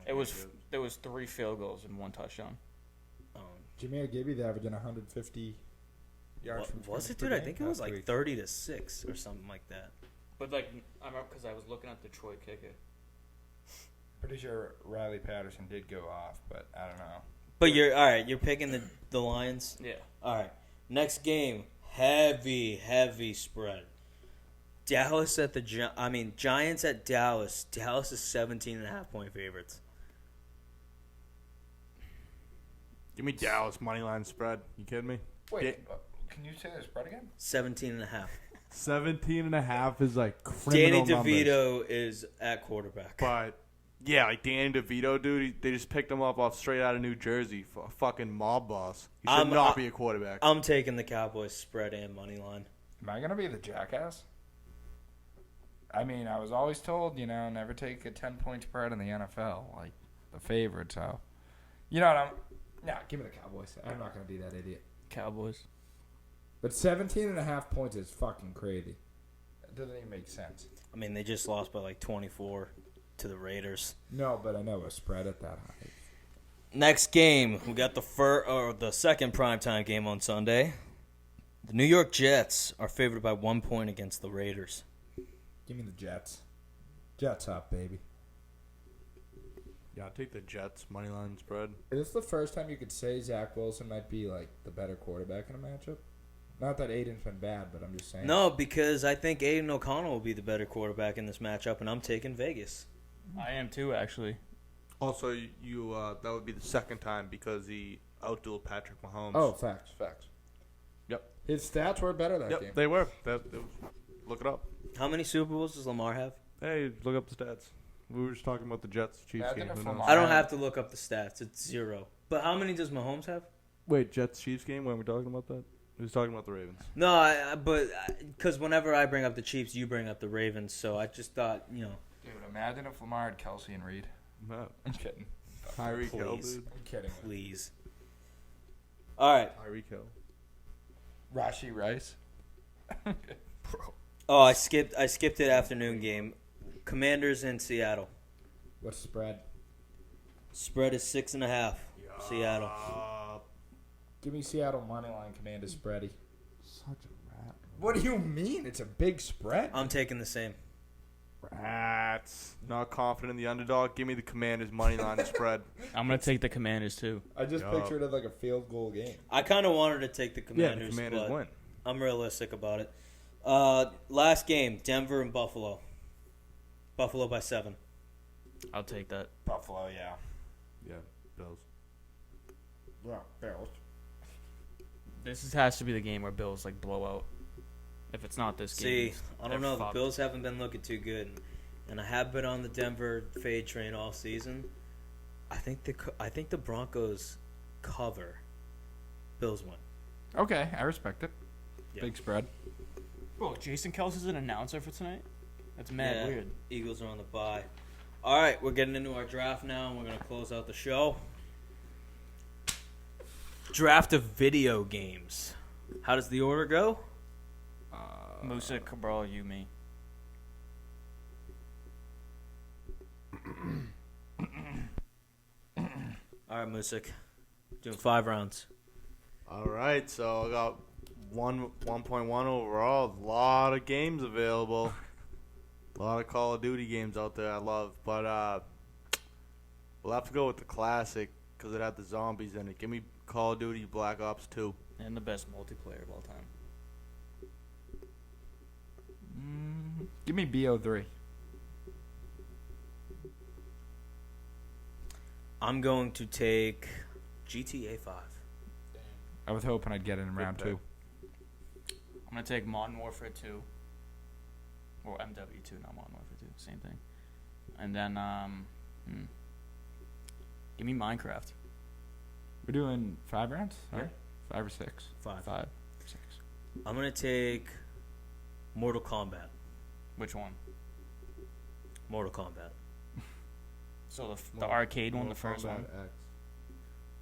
C: It was there was 3 field goals and 1 touchdown.
B: Jameer Gibbs averaging 150 yards. from
A: Was it,
B: scrimmage per
A: dude? I
B: game
A: think it was
B: last
A: like
B: week.
A: 30-6 or something like that.
C: But like I remember because I was looking at Detroit kicker.
B: Pretty sure Riley Patterson did go off, but I don't know.
A: But you're all right. You're picking the Lions.
C: Yeah.
A: All right. Next game, heavy spread. Dallas at the Giants at Dallas. Dallas is 17.5-point favorites.
D: Give me Dallas money line spread. You kidding me?
B: Wait, can you say the spread again?
A: 17.5.
D: 17.5 is like criminal
A: Danny
D: numbers.
A: DeVito is at quarterback.
D: But yeah, like Danny DeVito, dude, they just picked him up off straight out of New Jersey. Fucking mob boss. He should not be a quarterback.
A: I'm taking the Cowboys spread and money line.
B: Am I gonna be the jackass? I mean, I was always told, never take a 10-point spread in the NFL, like the favorite. So, you know what? Give me the Cowboys. I'm not gonna be that idiot.
C: Cowboys.
B: But 17.5 points is fucking crazy. It doesn't even make sense.
A: I mean, they just lost by like 24 to the Raiders.
B: No, but I know a spread at that high.
A: Next game, we got the second primetime game on Sunday. The New York Jets are favored by 1 point against the Raiders.
B: Give me the Jets. Jets up, baby.
D: Yeah, I'll take the Jets money line spread.
B: Is this the first time you could say Zach Wilson might be like the better quarterback in a matchup? Not that Aiden's been bad, but I'm just saying.
A: No, because I think Aiden O'Connell will be the better quarterback in this matchup, and I'm taking Vegas.
C: I am too, actually.
D: Also, you that would be the second time because he outdueled Patrick Mahomes.
B: Oh, facts.
D: Yep.
B: His stats were better that game.
D: Yep, they were. Look it up.
A: How many Super Bowls does Lamar have?
D: Hey, look up the stats. We were just talking about the Jets Chiefs
B: Imagine
D: game.
B: if
D: Who knows?
B: Lamar-
A: I don't have to look up the stats. It's 0. But how many does Mahomes have?
D: Wait, Jets Chiefs game? When we're talking about that? We was talking about the Ravens.
A: No, because whenever I bring up the Chiefs, you bring up the Ravens. So I just thought,
B: Dude, imagine if Lamar had Kelsey and Reed.
D: No.
B: I'm kidding.
D: Tyreek Hill,
A: Please.
D: dude.
B: I'm kidding.
A: please. All right.
D: Tyreek Hill.
B: Rashi Rice.
D: Bro.
A: Oh, I skipped the afternoon game. Commanders in Seattle.
B: What's the spread?
A: Spread is 6.5. Seattle.
B: Give me Seattle moneyline Commanders spready.
D: Such a rat.
B: What do you mean? It's a big spread.
A: I'm taking the same.
D: Rats. Not confident in the underdog. Give me the Commanders money line spread.
C: I'm gonna take the Commanders too.
B: I just
D: Yup.
B: pictured it like a field goal game.
A: I kind of wanted to take the
D: Yeah,
A: Commanders,
D: the Commanders
A: but
D: win.
A: I'm realistic about it. Last game, Denver and Buffalo. Buffalo by 7.
C: I'll take that.
B: Buffalo, yeah.
D: Yeah. Bills.
B: Yeah, Bills.
C: Has to be the game where Bills like blow out. If it's not this game,
A: I don't know. The Bills haven't been looking too good, and I have been on the Denver fade train all season. I think the Broncos cover. Bills win.
E: Okay, I respect it.
A: Yeah.
E: Big spread.
C: Bro, Jason Kelsey's an announcer for tonight. That's mad weird.
A: Eagles are on the bye. All right, we're getting into our draft now, and we're gonna close out the show. Draft of video games. How does the order go?
C: Musa, Cabral, you, me.
A: All right, Musik. Doing 5 rounds.
D: All right, so I got 1.1 overall. A lot of games available. A lot of Call of Duty games out there I love. But we'll have to go with the classic because it had the zombies in it. Give me Call of Duty Black Ops 2.
C: And the best multiplayer of all time.
E: Give me BO3.
A: I'm going to take GTA 5.
E: I was hoping I'd get it in round
D: pick.
E: 2.
C: I'm going to take Modern Warfare 2. Or MW2, not Modern Warfare 2. Same thing. And then, give me Minecraft.
E: We're doing 5 rounds?
A: Yeah.
E: Right? 5 or 6?
A: 5.
C: 5.
E: 6.
A: I'm going to take Mortal Kombat.
C: Which one?
A: Mortal Kombat.
C: So the arcade one, the first one?
D: X.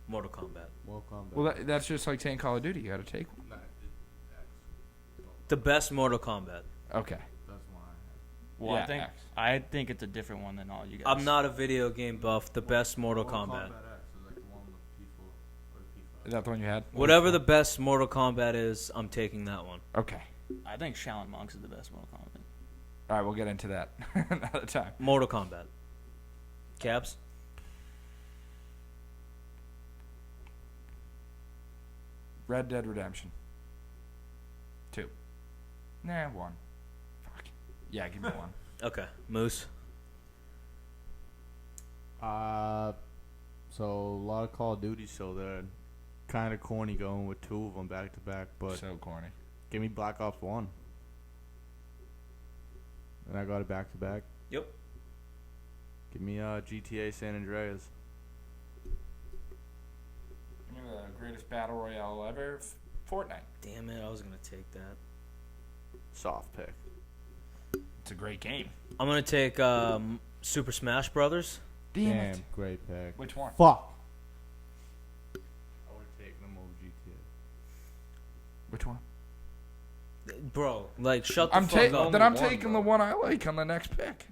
A: Mortal Kombat.
D: Mortal Kombat.
E: Well, that's just like saying Call of Duty. You got to take one.
D: Nah,
A: The best Mortal Kombat.
E: Okay.
D: that's one I have.
C: Well,
E: Yeah, X.
C: I think it's a different one than all you guys.
A: I'm not a video game buff. The best Mortal Kombat.
D: X is like the one with P4 or P5.
E: Is that the one you had?
A: Whatever the best Mortal Kombat is, I'm taking that one.
E: Okay.
C: I think Shaolin Monks is the best Mortal Kombat.
E: All right, we'll get into that another time.
A: Mortal Kombat. Cabs?
E: Red Dead Redemption. 2. Nah, 1. Fuck. Yeah, give me 1.
A: Okay. Moose?
D: So a lot of Call of Duty still there. Kind of corny going with 2 of them back to back, but
E: So corny.
D: give me Black Ops 1. And I got it back to back.
A: Yep.
D: Give me GTA San Andreas.
E: Give me the greatest battle royale ever. Fortnite.
A: Damn it, I was going to take that.
D: Soft pick.
E: It's a great game.
A: I'm going to take Super Smash Brothers.
E: Damn it.
D: Great pick.
E: Which one?
D: Fuck. I would have taken them over GTA.
E: Which one?
A: Bro, like, shut the
E: I'm
A: fuck up.
E: Then I'm
D: one,
E: taking
D: bro.
E: the one I like on the next pick.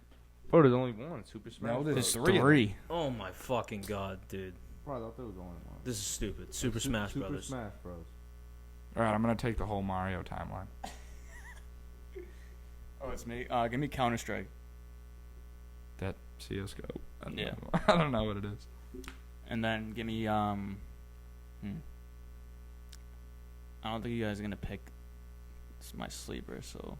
D: Bro, there's only one. Super Smash.
E: No,
D: Bros.
E: there's
C: There's
E: 3.
A: Oh, my fucking God, dude.
D: Bro, I thought there was only one.
A: This is stupid. Super Smash Brothers.
D: Super Smash Bros.
E: All right, I'm going to take the whole Mario timeline.
C: Oh, it's me. Give me Counter Strike.
E: That CSGO. I don't
C: Yeah.
E: know. I don't know what it is.
C: And then give me I don't think you guys are gonna pick my sleeper, so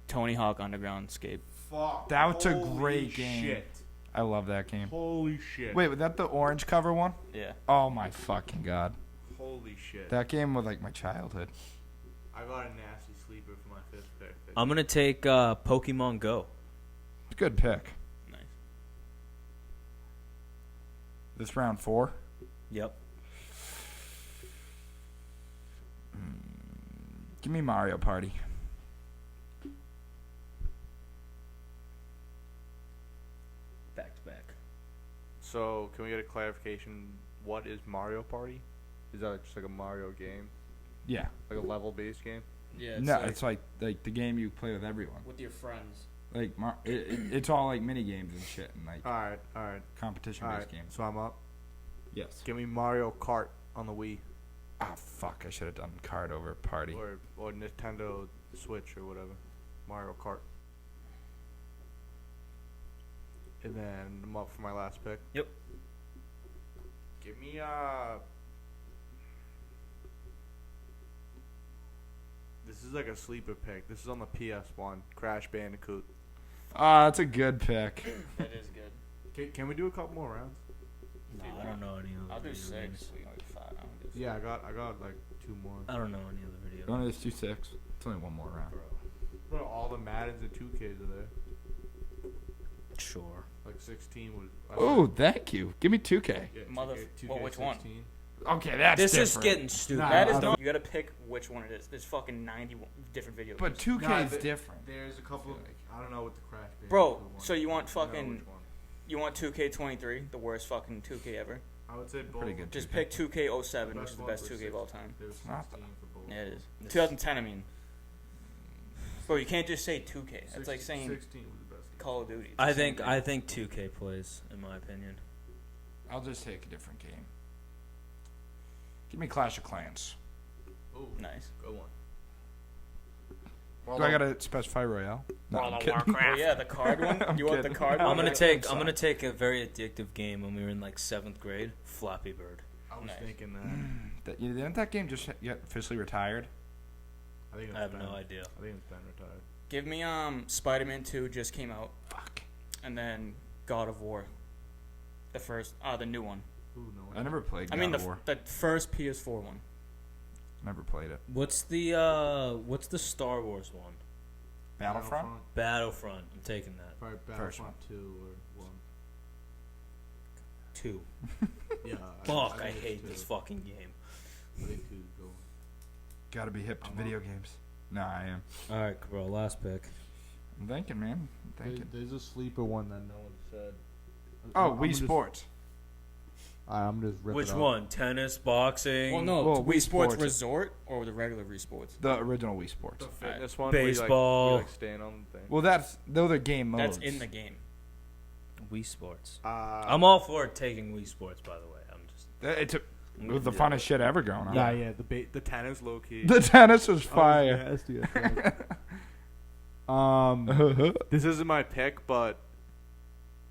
C: Tony Hawk Underground Escape.
D: Fuck.
E: That's a great game.
D: Shit.
E: I love that game.
D: Holy shit.
E: Wait, was that the orange cover one?
C: Yeah.
E: Oh my fucking God.
D: Holy shit.
E: That game was like my childhood.
D: I got a nasty sleeper for my 5th pick.
A: I'm going to take Pokemon Go.
E: Good pick.
C: Nice.
E: This round 4.
A: Yep.
E: Give me Mario Party.
A: Back to back.
D: So, can we get a clarification? What is Mario Party? Is that just like a Mario game?
E: Yeah.
D: Like a level-based game?
C: Yeah.
E: No, it's like the game you play with everyone.
C: with your friends.
E: Like it's all like mini games and shit and like
D: Alright.
E: competition based games.
D: So I'm up.
E: Yes.
D: Give me Mario Kart on the Wii.
E: Ah, fuck! I should have done card over party.
D: Or Nintendo Switch or whatever. Mario Kart. And then I'm up for my last pick.
A: Yep.
D: Give me this is like a sleeper pick. This is on the PS1. Crash Bandicoot.
E: Ah, that's a good pick.
C: That is good.
D: Can we do a couple more rounds?
A: No, I don't know any other
C: I'll do
A: video
C: 6.
A: games.
C: We only 5. I don't do
D: Yeah, I got like 2 more.
A: I don't know any other video
B: You want
A: games.
B: to do 6? It's only one more round.
D: Bro, all the Maddens and 2Ks are there.
A: Sure.
D: Like 16 was.
B: Oh, thank you. Give me 2K.
D: Yeah,
C: Mother-
D: 2K,
C: well, which one?
D: 16.
B: Okay, that's
A: This
B: different.
A: is getting stupid.
B: Nah,
C: That is
B: I
C: not. You gotta pick which one it is. There's fucking 90 different video
B: But
C: games.
B: 2K
D: Nah,
B: is
D: the-
B: different.
D: There's a couple.
B: feel like.
D: I don't know what the Crash Bandicoot
C: Bro,
D: one
C: so you want
D: is. I know
C: fucking-
D: which one.
C: You want 2K23, the worst fucking 2K ever?
D: I would say both.
B: Pretty good.
C: Just
B: 2K.
C: pick 2K07, which is the
D: one
C: best
D: was
C: 2K of all time.
D: There was
B: Not
D: 16 for both.
C: Yeah, it is.
A: This-
C: 2010, I mean. Bro, you can't just say 2K. That's like saying
D: 16 was the best.
C: Call of Duty. It's
A: I
C: the same
A: think
C: thing.
A: 2K plays, in my opinion.
B: I'll just take a different game. Give me Clash of Clans.
D: Oh,
C: Nice.
D: good one.
B: Do I gotta specify Royale? No, I'm kidding.
C: Oh yeah, the card one.
B: I'm
C: You want the
B: kidding.
C: card
A: I'm
C: one?
A: gonna
C: or-
A: take a very addictive game when we were in like 7th grade. Flappy Bird.
D: I was
C: Nice.
D: thinking that.
B: Didn't that game just get officially retired?
D: I think it's
A: I have
D: been,
A: no idea.
D: I think it's been retired.
C: Give me Spider-Man 2 just came out,
B: Fuck.
C: and then God of War. The first, the new one.
D: Ooh, no.
B: I never played
C: I
B: God
C: mean
B: of War.
C: the first PS4 one.
B: Never played it.
A: What's the Star Wars one?
B: Battlefront?
A: Battlefront. I'm taking that.
D: Probably
B: First
D: Battlefront 2 or 1.
A: 2.
D: Yeah.
A: Fuck, I
D: think it's
A: hate
D: 2.
A: this fucking game.
D: I think 2's going.
B: Gotta be hip to
D: I'm
B: video
D: up.
B: games. No, I am.
A: All right, bro. Last pick.
B: I'm thinking, man. I'm thinking.
D: There's a sleeper one that no one said.
B: Oh,
D: I'm
B: Wii
D: just-
B: Sports.
D: I'm just ripping
A: Which
D: it up.
A: one? Tennis, boxing.
C: Well, no,
B: Well,
C: Wii
B: Wii
C: Sports
B: Sports.
C: Resort or the regular Wii Sports.
B: The original Wii Sports.
D: The fitness one.
A: Baseball.
D: Where you like stand on the thing.
B: Well, those are game modes.
C: That's in the game.
A: Wii Sports.
D: I'm
A: I'm all for taking Wii Sports, by the way. I'm just.
B: It was the funnest shit ever going on.
D: Nah, yeah. The tennis low key.
B: The tennis was
D: Oh,
B: fire.
D: nasty, I think. This isn't my pick, but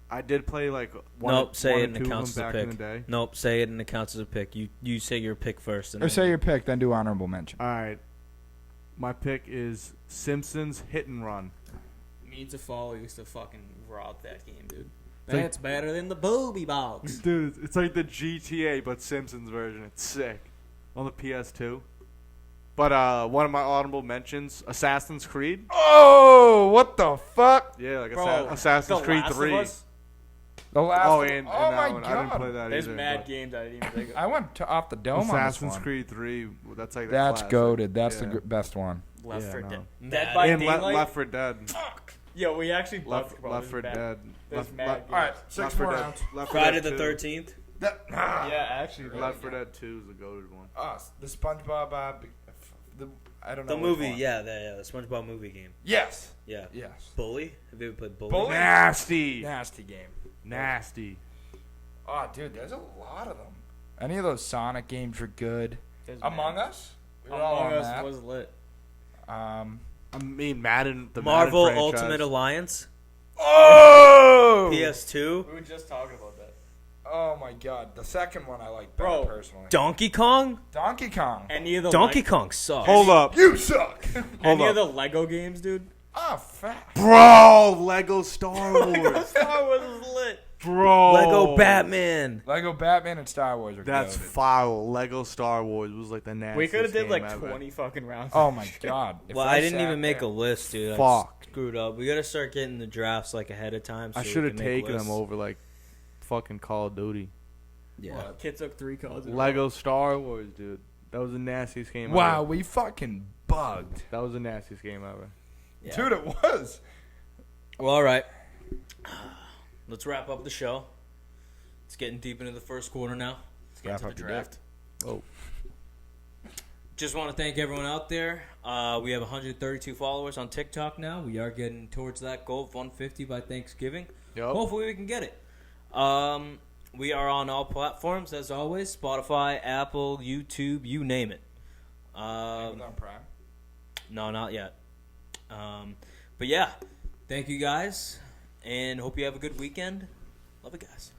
D: I did play like one.
A: Nope, say
D: one
A: it
D: or
A: and it
D: two of
A: counts
D: them
A: as a
D: back in
A: pick.
D: the day.
A: Nope, say it and it counts as a pick. You say your pick first. And
B: Or
A: then-
B: say your pick, then do honorable mention.
D: All right, my pick is Simpsons Hit and Run.
C: Means to follow used to fucking rock that game, dude.
D: like-
C: That's better than the booby box.
D: Dude, it's like the GTA but Simpsons version. It's sick on the PS2. But one of my honorable mentions, Assassin's Creed.
B: Oh, what the fuck?
D: Yeah, like
C: Bro,
D: Assassin's
C: The
D: Creed
C: Last of
D: 3.
C: Us?
B: The last.
D: Oh,
B: one-
D: and
B: oh my
D: that one.
B: god!
D: I didn't play that
C: There's
D: either.
C: mad
D: but
C: games I didn't even think of.
B: I went off the dome
D: Assassin's
B: on this one.
D: Creed 3. That's like the
B: That's
D: classic.
B: goated. That's
D: Yeah.
B: the best one.
C: Left
D: Yeah,
C: 4
D: no.
C: Dead.
A: Mad.
C: Dead by
D: And
C: Daylight?
D: Left 4 Dead.
C: Yo, we actually
D: Left
C: bugged, bro.
D: Left
C: This
D: 4
C: is bad.
D: Dead.
C: There's
D: Left-
C: mad
D: Left-
C: games.
B: All right,
D: Left
B: 6
D: 4
B: more
D: Dead-
B: rounds.
D: Left 4
A: Friday
D: Dead
A: the
D: 2.
A: 13th.
C: Yeah, actually.
D: Left 4 Dead 2 is the goated one.
B: The SpongeBob. I don't know.
A: The
B: which
A: movie,
B: one.
A: yeah, the SpongeBob movie game.
B: Yes.
A: Yeah.
B: Yes.
A: Bully? Have you ever played Bully?
B: Bully?
D: Nasty.
B: Nasty game.
D: Nasty.
B: Oh, dude, there's a lot of them. Any of those Sonic games were good.
C: There's
B: Among
C: mad.
B: Us. We were all
C: Among
B: on
C: Us
B: that.
C: was lit.
D: I mean, Madden. The
A: Marvel
D: Madden franchise.
A: Ultimate Alliance.
B: Oh!
A: PS2.
C: We were just talking about that.
B: Oh my god, the second one I like better
C: Bro.
B: personally.
A: Donkey Kong?
B: Donkey Kong.
C: Any of the
A: Donkey Kong sucks.
D: Hold up.
B: You suck.
D: Hold
C: Any
D: up.
C: of the Lego games, dude?
B: Oh, fat.
D: Bro, Lego Star Wars.
C: Star Wars is lit.
D: Bro.
A: Lego Batman.
B: Lego Batman and Star Wars are
D: That's
B: goated.
D: foul. Lego Star Wars was like the nastiest
C: We could have did
D: game
C: like
D: ever.
C: 20 fucking rounds.
B: Oh my god. If
A: Well, I didn't
B: sat
A: even make a
B: there-
A: list, dude. I
D: Fuck.
A: screwed up. We gotta start getting the drafts like ahead of time. So
D: I
A: we
D: should have
A: can make
D: taken them
A: lists.
D: over like fucking Call of Duty.
A: Yeah.
C: Kid took 3 cards. in a
D: Lego Star Wars, dude. That was the nastiest game
B: Wow,
D: ever.
B: we fucking bugged.
D: That was the nastiest game ever.
A: Yeah.
B: Dude, it was.
A: Well, all right. Let's wrap up the show. It's getting deep into the first quarter now. Let's get
D: Wrap
A: to
D: up
A: the
D: your
A: draft.
D: Oh.
A: Just want to thank everyone out there. We have 132 followers on TikTok now. We are getting towards that goal of 150 by Thanksgiving.
D: Yup.
A: Hopefully we can get it. We are on all platforms, as always. Spotify, Apple, YouTube, you name it.
B: Amazon Prime.
A: No, not yet. But yeah, thank you guys, and hope you have a good weekend. Love you guys.